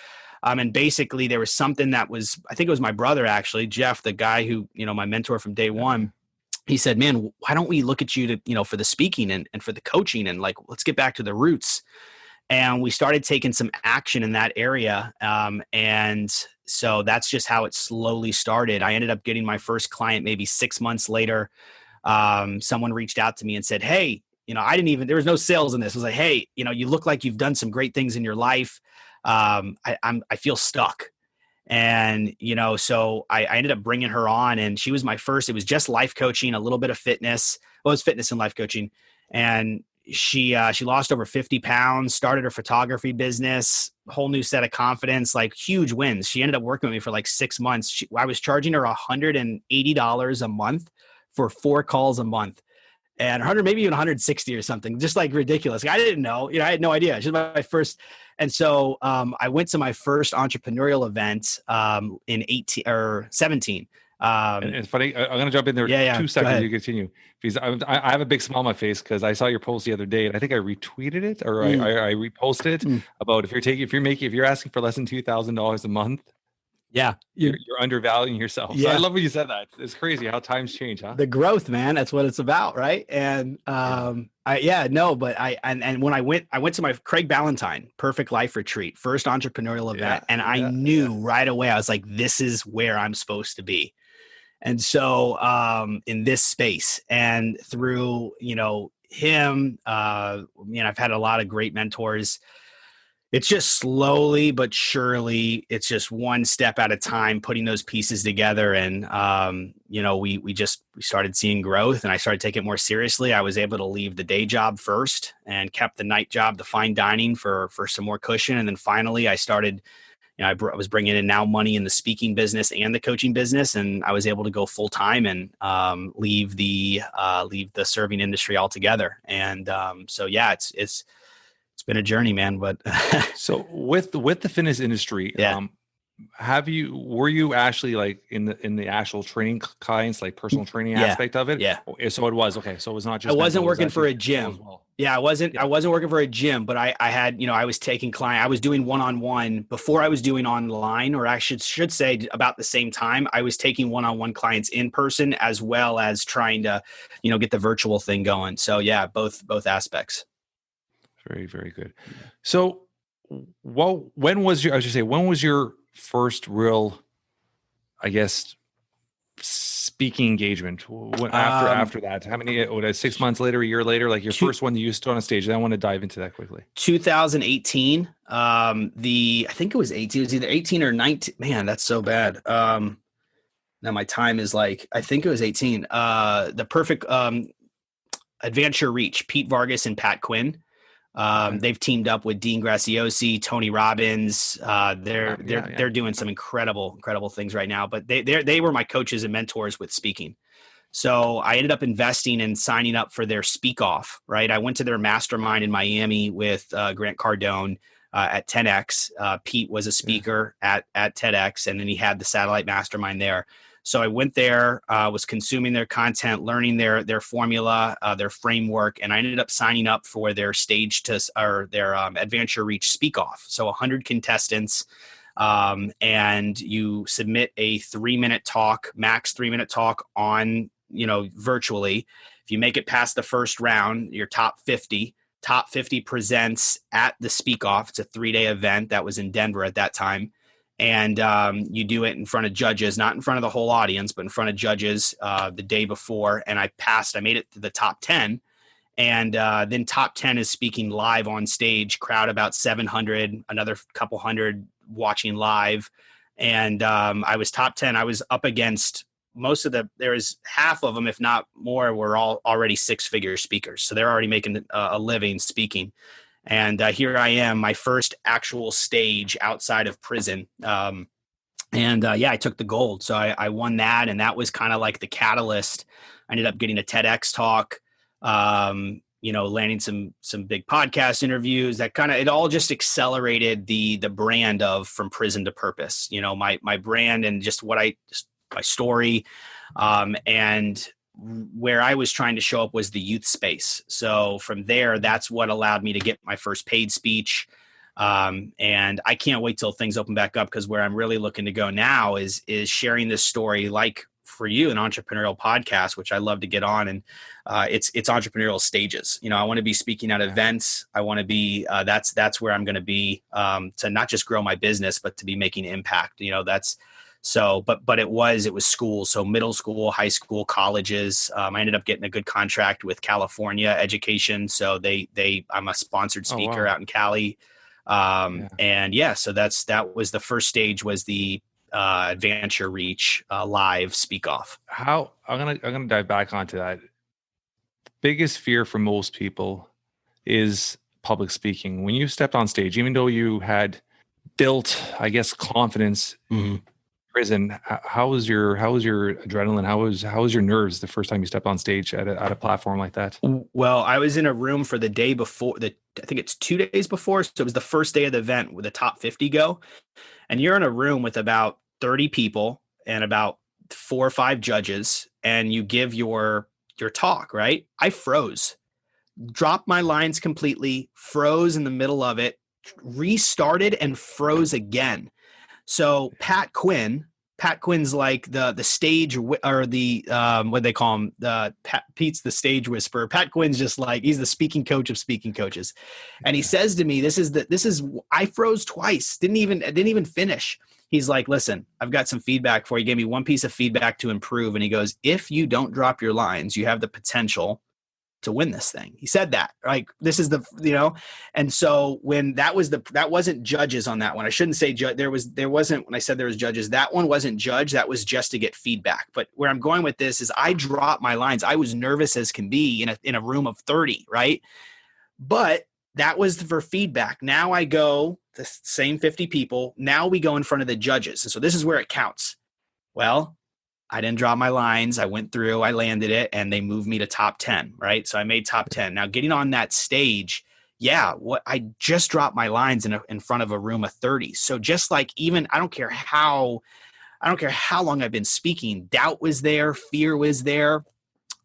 And basically there was something that was, I think it was my brother, actually, Jeff, the guy who, my mentor from day one. He said, man, why don't we look at you to, for the speaking and for the coaching, and like, let's get back to the roots. And we started taking some action in that area. And so that's just how it slowly started. I ended up getting my first client maybe 6 months later. Someone reached out to me and said, hey, there was no sales in this. It was like, hey, you look like you've done some great things in your life. I feel stuck. And, so I ended up bringing her on, and she was my first. It was just life coaching, a little bit of fitness. Well, it was fitness and life coaching. And she lost over 50 pounds, started her photography business, whole new set of confidence, like huge wins. She ended up working with me for like 6 months. I was charging her $180 a month for 4 calls a month, and 100, maybe even 160 or something, just like ridiculous. I didn't know, I had no idea. She's my first. And so I went to my first entrepreneurial event in 18 or 17. And it's funny. I'm going to jump in there 2 seconds. You continue, because I have a big smile on my face because I saw your post the other day, and I think I retweeted it, or I reposted it about if you're asking for less than $2,000 a month. Yeah. You're undervaluing yourself. Yeah. So I love when you said that. It's crazy how times change, huh? The growth, man. That's what it's about. Right. And, when I went to my Craig Ballantyne Perfect Life Retreat, first entrepreneurial event. And I knew right away, I was like, this is where I'm supposed to be. And so, in this space, and through, him, I've had a lot of great mentors. It's just slowly but surely, it's just one step at a time, putting those pieces together. And, we started seeing growth, and I started taking it more seriously. I was able to leave the day job first and kept the night job, the fine dining, for some more cushion. And then finally I started, I was bringing in now money in the speaking business and the coaching business. And I was able to go full time and leave the serving industry altogether. And it's been a journey, man. But so with the fitness industry, were you actually like in the actual training clients, like personal training aspect of it? Yeah. So it was okay. So it was not just. I wasn't working for a gym. Well. Yeah, I wasn't working for a gym, but I had, I was taking client. I was doing one-on-one before I was doing online, or I should say about the same time. I was taking one-on-one clients in person, as well as trying to, get the virtual thing going. So yeah, both aspects. Very, very good. So, when was your first real, I guess, speaking engagement? After that, how many? 6 months later, a year later, like your first one you stood on a stage? I want to dive into that quickly. 2018. I think it was 18. It was either 18 or 19. Man, that's so bad. Now my time is like, I think it was 18. The Perfect Adventure Reach, Pete Vargas and Pat Quinn. They've teamed up with Dean Graziosi, Tony Robbins. They're doing some incredible things right now, but they were my coaches and mentors with speaking. So I ended up investing and signing up for their Speak Off, right? I went to their mastermind in Miami with Grant Cardone at 10X. Pete was a speaker at 10X, and then he had the satellite mastermind there. So I went there, was consuming their content, learning their formula, their framework, and I ended up signing up for their their Adventure Reach Speak Off. So 100 contestants, and you submit a 3-minute talk, max 3-minute talk on, virtually. If you make it past the first round, your top 50 presents at the Speak Off. It's a 3-day event that was in Denver at that time. And you do it in front of judges, not in front of the whole audience, but in front of judges the day before. And I made it to the top 10. And then top 10 is speaking live on stage, crowd about 700, another couple hundred watching live. And I was top 10. I was up against there was half of them, if not more, were all already 6-figure speakers. So they're already making a living speaking. And here I am, my first actual stage outside of prison. I took the gold. So I won that. And that was kind of like the catalyst. I ended up getting a TEDx talk, landing some big podcast interviews. That kind of, it all just accelerated the brand of From Prison to Purpose, my brand and just my story. And where I was trying to show up was the youth space. So from there, that's what allowed me to get my first paid speech. And I can't wait till things open back up, because where I'm really looking to go now is sharing this story, like for you, an entrepreneurial podcast, which I love to get on. And it's entrepreneurial stages. I want to be speaking at events. I want to be, that's where I'm going to be, to not just grow my business, but to be making impact. But it was school. So middle school, high school, colleges. I ended up getting a good contract with California Education. So I'm a sponsored speaker out in Cali. So that was the first stage, was the Adventure Reach live speak off. I'm gonna dive back onto that. Biggest fear for most people is public speaking. When you stepped on stage, even though you had built, I guess, confidence. Mm-hmm. Prison, how was your adrenaline? How was your nerves the first time you stepped on stage at a platform like that? Well, I was in a room for the day before, I think it's 2 days before. So it was the first day of the event where the top 50 go. And you're in a room with about 30 people and about 4 or 5 judges, and you give your talk, right? I froze, dropped my lines completely, froze in the middle of it, restarted and froze again. So Pat Quinn's like the stage, or the what they call him, Pete's the stage whisperer. Pat Quinn's just like, he's the speaking coach of speaking coaches. And he says to me, I froze twice, didn't even finish. He's like, listen, I've got some feedback for you. He gave me one piece of feedback to improve. And he goes, if you don't drop your lines, you have the potential to win this thing. He said that, like, this is and so when that wasn't judges on that one. I shouldn't say there wasn't, when I said there was judges, that one wasn't judge. That was just to get feedback. But where I'm going with this is I dropped my lines. I was nervous as can be in a room of 30, right? But that was for feedback. Now I go, the same 50 people. Now we go in front of the judges. And so this is where it counts. Well, I didn't drop my lines. I went through, I landed it, and they moved me to top 10, right? So I made top 10. Now getting on that stage, I just dropped my lines in front of a room of 30. So just like, even, I don't care how long I've been speaking, doubt was there, fear was there.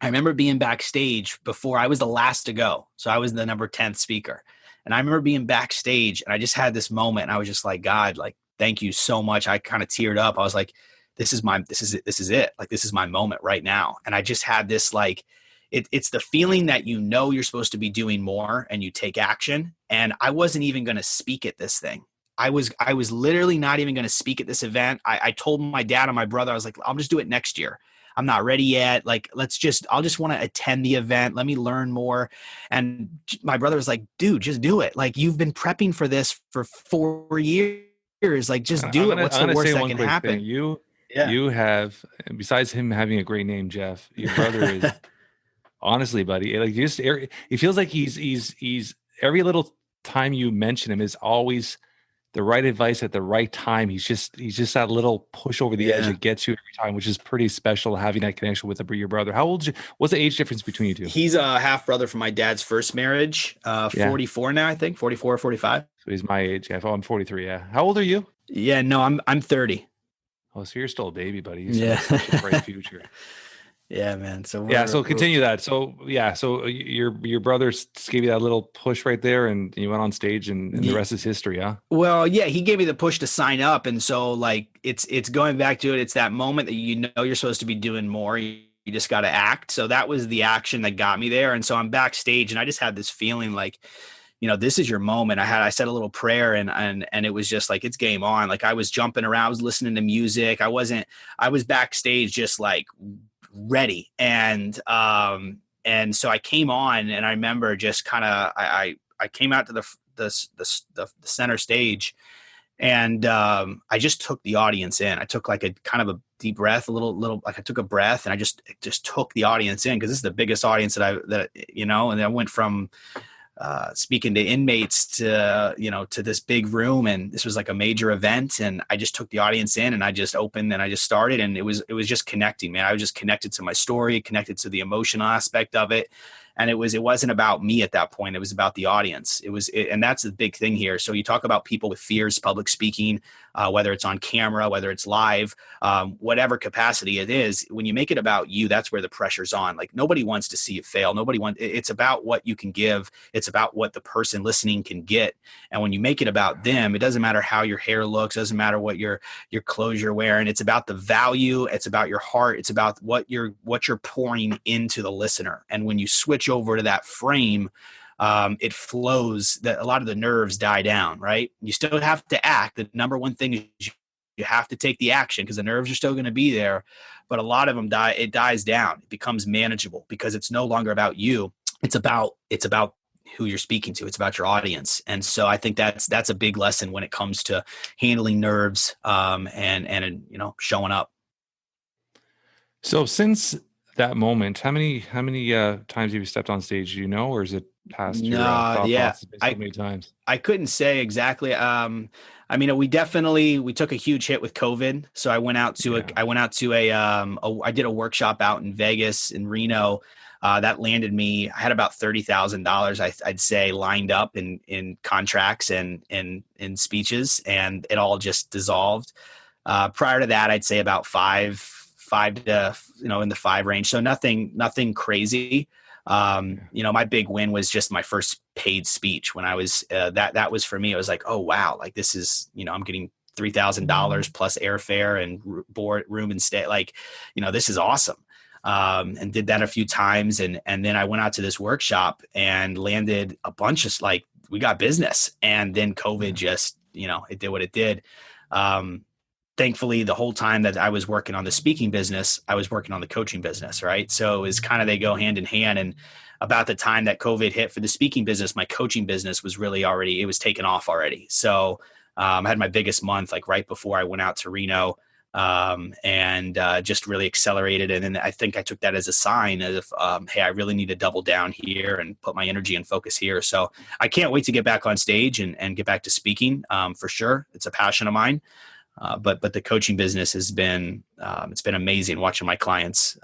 I remember being backstage before I was the last to go. So I was the number 10th speaker. And I remember being backstage, and I just had this moment, and I was just like, God, like, thank you so much. I kind of teared up. I was like, this is it. Like, this is my moment right now. And I just had this, like, it's the feeling that you're supposed to be doing more, and you take action. And I wasn't even going to speak at this thing. I was literally not even going to speak at this event. I told my dad and my brother, I was like, I'll just do it next year. I'm not ready yet. Like, I'll just want to attend the event. Let me learn more. And my brother was like, dude, just do it. Like, you've been prepping for this for 4 years. Like, just do it. What's the worst that can happen? You have, besides him having a great name, Jeff, your brother is honestly, buddy, like, it feels like he's every little time you mention him is always the right advice at the right time. He's just that little push over the edge that gets you every time, which is pretty special, having that connection with your brother. How old? What's the age difference between you two? He's a half brother from my dad's first marriage. 44 now, I think, 44 or 45. So he's my age. Yeah, I'm 43. Yeah. How old are you? Yeah, no, I'm 30. Oh, so you're still a baby, buddy. You such a bright future. Yeah, man. So continue that. So your brother gave you that little push right there, and you went on stage, and the rest is history, huh? Well, yeah, he gave me the push to sign up, and so, like, it's going back to it. It's that moment that you're supposed to be doing more. You just got to act. So that was the action that got me there, and so I'm backstage, and I just had this feeling like, this is your moment. I said a little prayer, and it was just like, it's game on. Like, I was jumping around, I was listening to music. I was backstage just like ready. And so I came on, and I remember just kind of, I came out to the center stage, and I just took the audience in. I took like a kind of a deep breath, a little, like, I took a breath, and I just took the audience in, because this is the biggest audience that and I went from, speaking to inmates to this big room, and this was like a major event, and I just took the audience in, and I just opened and I just started, and it was just connecting, man. I was just connected to my story, connected to the emotional aspect of it. And it wasn't about me at that point. It was about the audience. And that's the big thing here. So you talk about people with fears, public speaking, whether it's on camera, whether it's live, whatever capacity it is. When you make it about you, that's where the pressure's on. Like, nobody wants to see you fail. It's about what you can give. It's about what the person listening can get. And when you make it about them, it doesn't matter how your hair looks. Doesn't matter what your clothes you're wearing. It's about the value. It's about your heart. It's about what you're pouring into the listener. And when you switch over to that frame, it flows. That a lot of the nerves die down, right? You still have to act. The number one thing is you have to take the action, because the nerves are still going to be there, but a lot of them it dies down. It becomes manageable because it's no longer about you. It's about who you're speaking to. It's about your audience. And so I think that's a big lesson when it comes to handling nerves, and showing up. So since that moment, how many times have you stepped on stage? Do you know, or is it past your thought process so many times? I couldn't say exactly. We took a huge hit with COVID. So I went out to I did a workshop out in Vegas, in Reno. That landed me, I had about $30,000, I'd say, lined up in contracts and in speeches, and it all just dissolved. Prior to that, I'd say about five to, in the 5 range. So nothing crazy. My big win was just my first paid speech when I was, that was for me. It was like, oh wow, like this is, I'm getting $3,000 plus airfare and board, room and stay. Like, this is awesome. And did that a few times. And then I went out to this workshop and landed a bunch of, we got business, and then COVID just, it did what it did. Thankfully, the whole time that I was working on the speaking business, I was working on the coaching business, right? So it was kind of, they go hand in hand. And about the time that COVID hit for the speaking business, my coaching business was really it was taken off already. So I had my biggest month, right before I went out to Reno, and just really accelerated. And then I think I took that as a sign of, hey, I really need to double down here and put my energy and focus here. So I can't wait to get back on stage and get back to speaking, for sure. It's a passion of mine. But the coaching business has been, it's been amazing watching my clients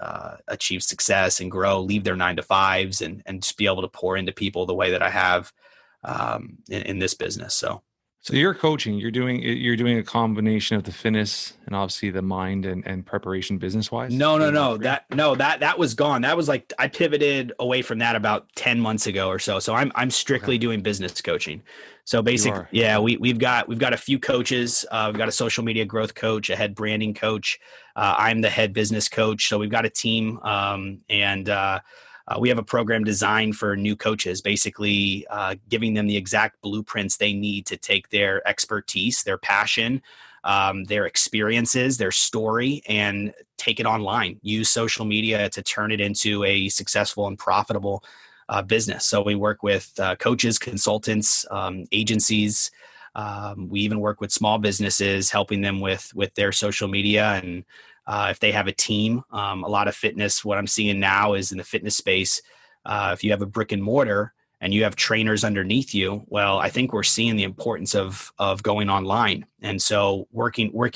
achieve success and grow, leave their 9-to-5s, and just be able to pour into people the way that I have in this business. So you're coaching, you're doing a combination of the fitness and obviously the mind and preparation business wise. No. That was gone. That was I pivoted away from that about 10 months ago or so. So I'm strictly doing business coaching. So basically, we've got a few coaches. We've got a social media growth coach, a head branding coach. I'm the head business coach. So we've got a team, and we have a program designed for new coaches, basically giving them the exact blueprints they need to take their expertise, their passion, their experiences, their story, and take it online. Use social media to turn it into a successful and profitable business. So we work with coaches, consultants, agencies. We even work with small businesses, helping them with their social media. And if they have a team, a lot of fitness, what I'm seeing now is in the fitness space, if you have a brick and mortar and you have trainers underneath you, well, I think we're seeing the importance of going online. And so working with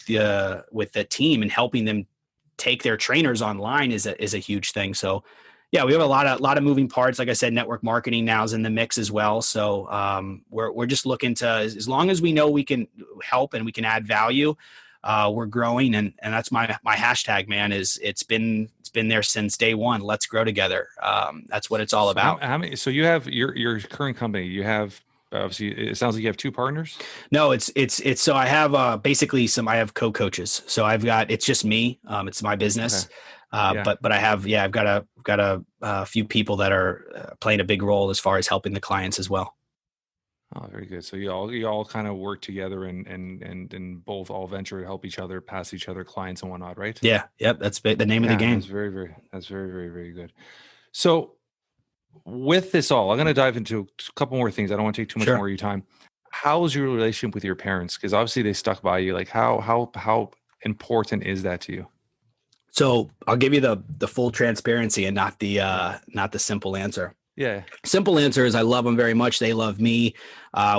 the team and helping them take their trainers online is a huge thing. So yeah, we have a lot of moving parts. Like I said, network marketing now is in the mix as well. So we're just looking to, as long as we know we can help and we can add value, we're growing. And that's my hashtag, man, is it's been there since day one. Let's grow together. That's what it's all about. So you have your current company, you have, obviously it sounds like you have 2 partners. No, it's so I have basically I have co-coaches. So it's just me. It's my business. Okay. But I've got a few people that are playing a big role as far as helping the clients as well. Oh, very good. So you all kind of work together and both all venture to help each other, pass each other clients and whatnot, right? Yeah. Yep. That's the name of the game. That's very, very good. So with this all, I'm going to dive into a couple more things. I don't want to take too much more of your time. How is your relationship with your parents? Because obviously they stuck by you. Like how important is that to you? So I'll give you the full transparency and not the simple answer. Yeah. Simple answer is I love them very much. They love me.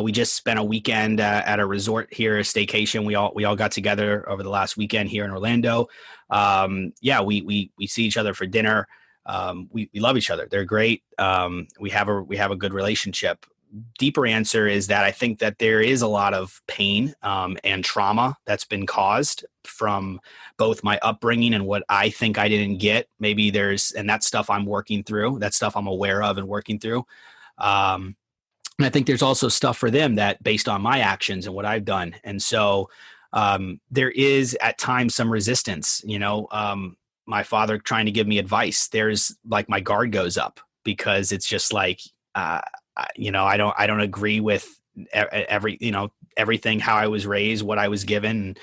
We just spent a weekend at a resort here, a staycation. We all got together over the last weekend here in Orlando. We see each other for dinner. We love each other. They're great. We have a good relationship. Deeper answer is that I think that there is a lot of pain and trauma that's been caused from both my upbringing and what I think I didn't get. Maybe and that stuff I'm working through, that stuff I'm aware of and working through. And I think there's also stuff for them that based on my actions and what I've done. And so there is at times some resistance, my father trying to give me advice. There's like my guard goes up because it's just like, I don't agree with everything, how I was raised, what I was given.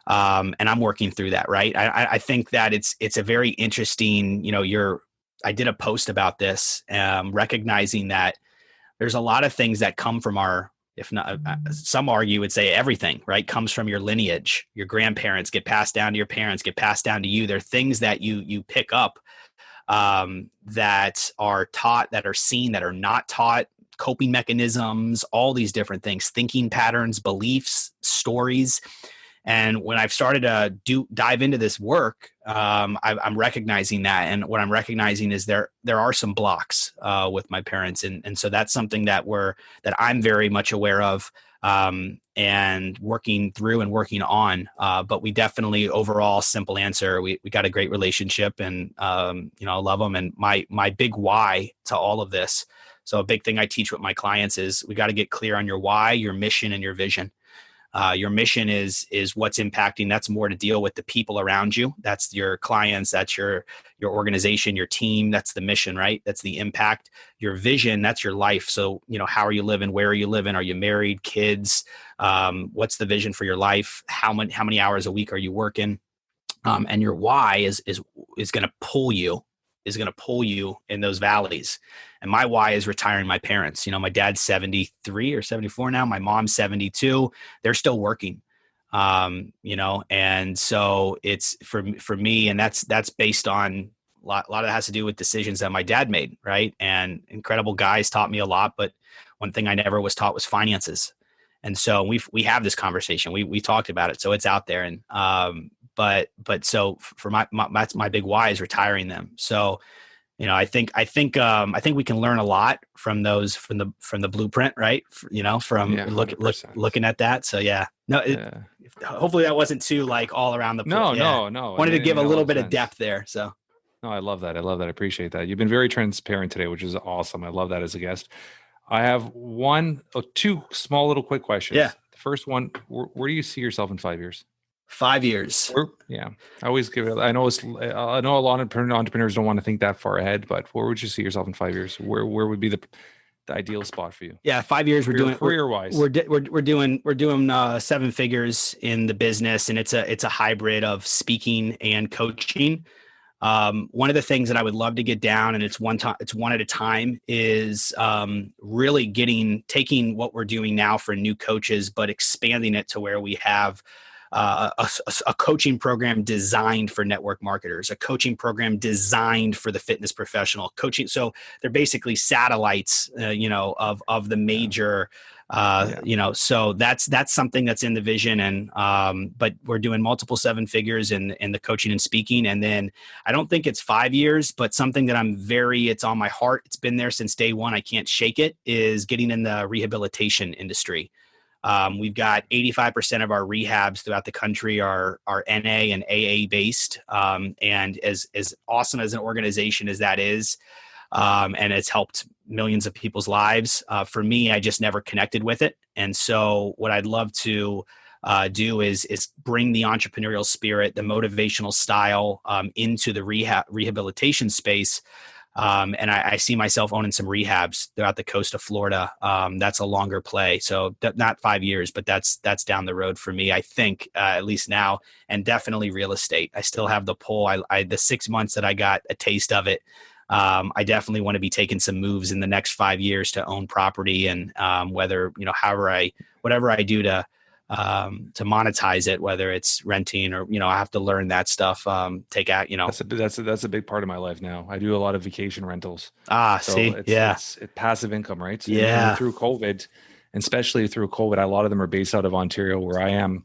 And I'm working through that. Right. I think that it's a very interesting, I did a post about this, recognizing that there's a lot of things that come from if not, some argue would say everything, right, comes from your lineage. Your grandparents get passed down to your parents, get passed down to you. There are things that you pick up that are taught, that are seen, that are not taught, coping mechanisms, all these different things, thinking patterns, beliefs, stories. And when I've started to dive into this work, I'm recognizing that. And what I'm recognizing is there are some blocks with my parents. And so that's something that I'm very much aware of and working through and working on. But we definitely, overall, simple answer, we got a great relationship, and I love them. And my big why to all of this. So a big thing I teach with my clients is we got to get clear on your why, your mission, and your vision. Your mission is what's impacting. That's more to deal with the people around you. That's your clients. That's your organization, your team. That's the mission, right? That's the impact. Your vision, that's your life. So, how are you living? Where are you living? Are you married? Kids? What's the vision for your life? How many hours a week are you working? And your why is going to pull you. Is going to pull you in those valleys. And my why is retiring my parents. My dad's 73 or 74 now. My mom's 72. They're still working. And so it's for me, and that's based on a lot of it has to do with decisions that my dad made, right? And incredible guys taught me a lot, but one thing I never was taught was finances. And so we have this conversation. We talked about it, so it's out there. And but so for that's my big why is retiring them. So, I think we can learn a lot from those, from the blueprint, right? Looking at that. So hopefully that wasn't too like all around the place. No. Wanted to give a little bit of depth there. So. No, I love that. I appreciate that. You've been very transparent today, which is awesome. I love that as a guest. I have two small little quick questions. Yeah. The first one, where do you see yourself in 5 years? 5 years. I always give it. I know a lot of entrepreneurs don't want to think that far ahead, but where would you see yourself in 5 years? Where would be the ideal spot for you? Yeah, 5 years. We're doing career-wise. We're doing 7 figures in the business, and it's a hybrid of speaking and coaching. One of the things that I would love to get down, and it's one at a time, is really taking what we're doing now for new coaches, but expanding it to where we have a coaching program designed for network marketers, a coaching program designed for the fitness professional coaching. So they're basically satellites, of the major, so that's something that's in the vision. And, but we're doing multiple 7 figures in the coaching and speaking. And then I don't think it's 5 years, but something that it's on my heart. It's been there since day one. I can't shake it, is getting in the rehabilitation industry. We've got 85% of our rehabs throughout the country are NA and AA based. And as awesome as an organization as that is, and it's helped millions of people's lives, for me, I just never connected with it. And so what I'd love to do is bring the entrepreneurial spirit, the motivational style, into the rehabilitation space. And I see myself owning some rehabs throughout the coast of Florida. That's a longer play. So not 5 years, but that's down the road for me, I think, at least now, and definitely real estate. I still have the pull. The 6 months that I got a taste of it, I definitely want to be taking some moves in the next 5 years to own property, and whatever I do to to monetize it, whether it's renting or, I have to learn that stuff. Take out, That's a big part of my life now. I do a lot of vacation rentals. It's passive income, right? Yeah. And through COVID, and especially through COVID, a lot of them are based out of Ontario where I am.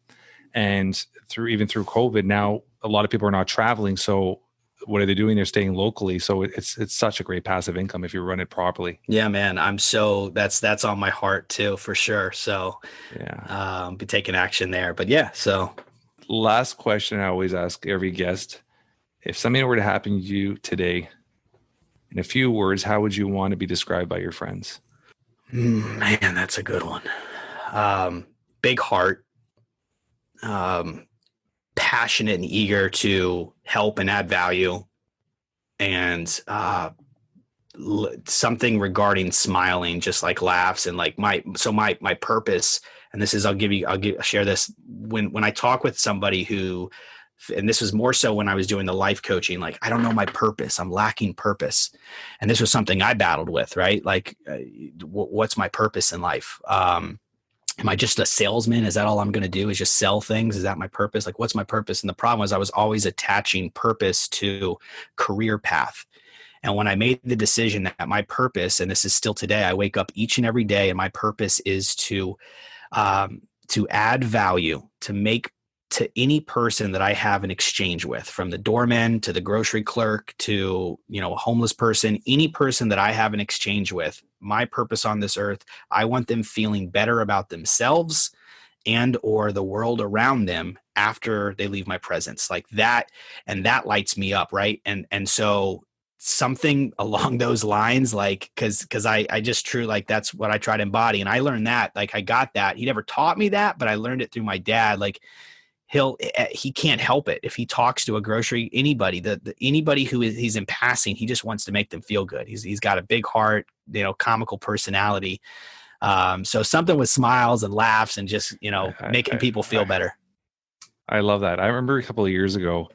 And through COVID, now a lot of people are not traveling. So what are they doing? They're staying locally. So it's such a great passive income if you run it properly. Yeah, man. That's on my heart too, for sure. So be taking action there, but last question I always ask every guest: if something were to happen to you today, in a few words, how would you want to be described by your friends? Man, that's a good one. Big heart, passionate and eager to help and add value, and something regarding smiling, just like laughs, and like my purpose. And this is, I'll share this when I talk with somebody who, and this was more so when I was doing the life coaching, like, I don't know my purpose. I'm lacking purpose. And this was something I battled with, right? Like, what's my purpose in life? Am I just a salesman? Is that all I'm going to do, is just sell things? Is that my purpose? Like, what's my purpose? And the problem was I was always attaching purpose to career path. And when I made the decision that my purpose, and this is still today, I wake up each and every day and my purpose is to add value, to make to any person that I have an exchange with, from the doorman to the grocery clerk to, a homeless person, any person that I have an exchange with, my purpose on this earth, I want them feeling better about themselves and or the world around them after they leave my presence, like that. And that lights me up. Right. And so something along those lines, like, cause I just true, like, that's what I try to embody. And I learned that, like, I got that. He never taught me that, but I learned it through my dad. Like, he can't help it. If he talks to a grocery, anybody, anybody who he's in passing, he just wants to make them feel good. He's got a big heart, comical personality. So something with smiles and laughs and just, making people feel better. I love that. I remember a couple of years ago,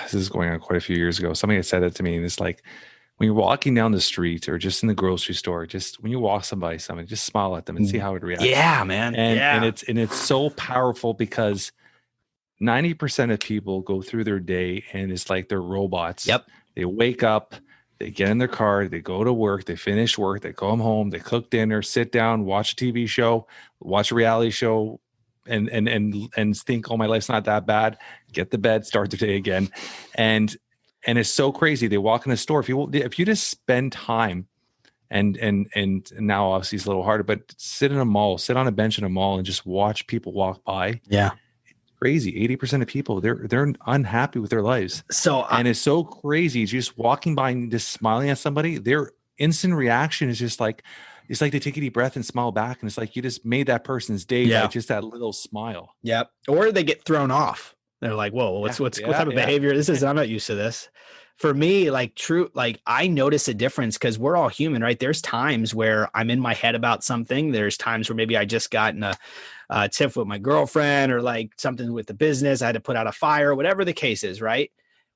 this is going on quite a few years ago, somebody had said that to me, and it's like, when you're walking down the street or just in the grocery store, just when you walk somebody, just smile at them and see how it reacts. Yeah, man. And it's so powerful, because 90% of people go through their day and it's like they're robots. Yep. They wake up, they get in their car, they go to work, they finish work, they come home, they cook dinner, sit down, watch a TV show, watch a reality show, and think, oh, my life's not that bad. Get to bed, start the day again. And it's so crazy. They walk in a store. If you just spend time, and now obviously it's a little harder, but sit in a mall, sit on a bench in a mall and just watch people walk by. Yeah. Crazy. 80% of people, they're unhappy with their lives. And it's so crazy. Just walking by and just smiling at somebody, their instant reaction is just like, it's like they take a deep breath and smile back. And it's like, you just made that person's day by just that little smile. Yep. Or they get thrown off. They're like, whoa, what type of behavior? I'm not used to this. For me, I notice a difference, because we're all human, right? There's times where I'm in my head about something. There's times where maybe I just got in a tiff with my girlfriend, or like something with the business. I had to put out a fire, whatever the case is, right?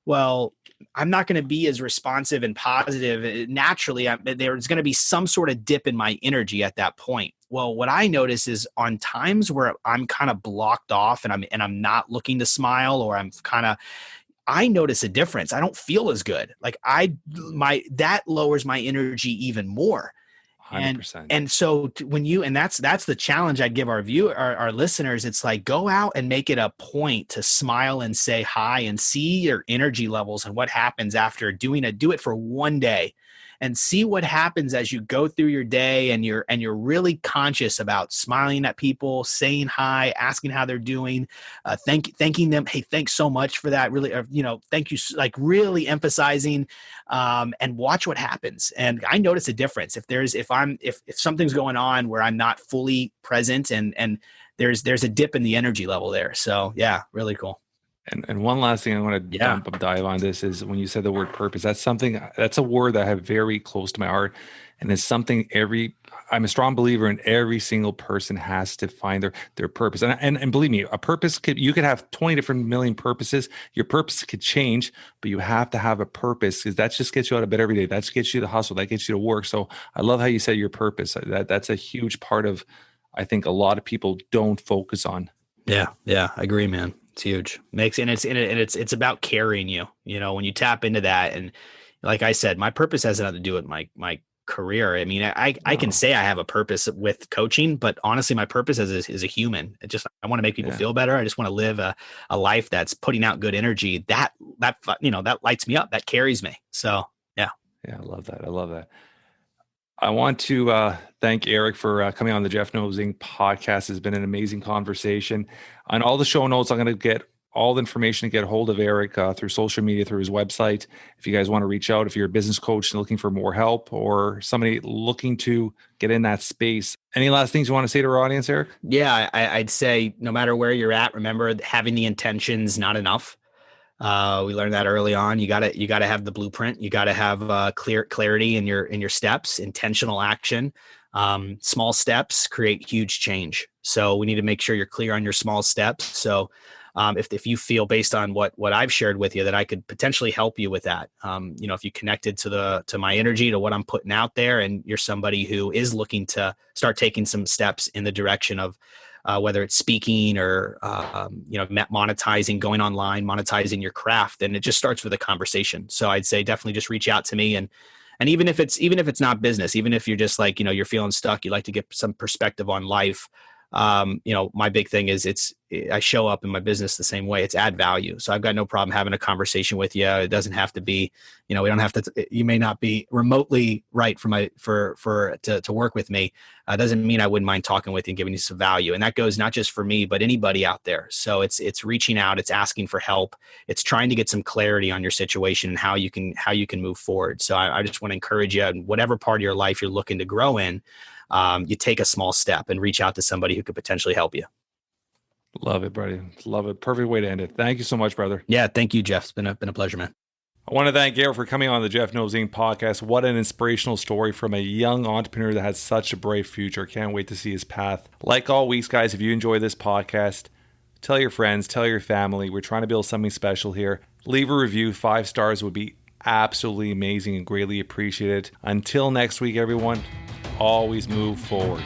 Well, I'm not going to be as responsive and positive. Naturally, there's going to be some sort of dip in my energy at that point. Well, what I notice is on times where I'm kind of blocked off and I'm not looking to smile, or I notice a difference. I don't feel as good. Like that lowers my energy even more. 100%. And so that's the challenge I'd give our listeners. It's like, go out and make it a point to smile and say hi and see your energy levels and what happens after do it for one day, and see what happens as you go through your day and you're really conscious about smiling at people, saying hi, asking how they're doing, thanking them. Hey, thanks so much for that. Really, thank you. Like, really emphasizing, and watch what happens. And I notice a difference if something's going on where I'm not fully present, and there's a dip in the energy level there. So yeah, really cool. And one last thing I want to dive on this is, when you said the word purpose, that's a word that I have very close to my heart. And it's something I'm a strong believer in. Every single person has to find their purpose. And believe me, a purpose you could have 20 different million purposes. Your purpose could change, but you have to have a purpose, because that just gets you out of bed every day. That just gets you to hustle. That gets you to work. So I love how you said your purpose. That's a huge part of I think a lot of people don't focus on. Yeah, I agree, man. It's huge. It's about carrying you. When you tap into that, and like I said, my purpose has nothing to do with my career. I mean, I can say I have a purpose with coaching, but honestly, my purpose is a human. I want to make people feel better. I just want to live a life that's putting out good energy. That lights me up. That carries me. So yeah. Yeah, I love that. I want to thank Erik for coming on the Jeff Knows Inc. podcast. It's been an amazing conversation. On all the show notes, I'm going to get all the information to get a hold of Erik through social media, through his website. If you guys want to reach out, if you're a business coach and looking for more help, or somebody looking to get in that space. Any last things you want to say to our audience, Erik? Yeah, I'd say no matter where you're at, remember having the intention's not enough. We learned that early on. You gotta have the blueprint. You gotta have clarity in your steps, intentional action. Small steps create huge change. So we need to make sure you're clear on your small steps. So if you feel, based on what I've shared with you, that I could potentially help you with that, if you connected to my energy, to what I'm putting out there, and you're somebody who is looking to start taking some steps in the direction of whether it's speaking or monetizing, going online, monetizing your craft, then it just starts with a conversation. So I'd say definitely just reach out to me, and even if it's not business, even if you're just like, you're feeling stuck, you like to get some perspective on life. My big thing is I show up in my business the same way. It's add value. So I've got no problem having a conversation with you. It doesn't have to be, we don't have to, you may not be remotely right to work with me. Doesn't mean I wouldn't mind talking with you and giving you some value. And that goes not just for me, but anybody out there. So it's reaching out, it's asking for help. It's trying to get some clarity on your situation and how you can move forward. So I just want to encourage you, in whatever part of your life you're looking to grow in, you take a small step and reach out to somebody who could potentially help you. Love it, buddy. Love it. Perfect way to end it. Thank you so much, brother. Yeah. Thank you, Jeff. It's been a pleasure, man. I want to thank Erik for coming on the Jeff Knows Inc. podcast. What an inspirational story from a young entrepreneur that has such a bright future. Can't wait to see his path. Like all weeks, guys, if you enjoy this podcast, tell your friends, tell your family. We're trying to build something special here. Leave a review. 5 stars would be absolutely amazing and greatly appreciated. Until next week, everyone, always move forward.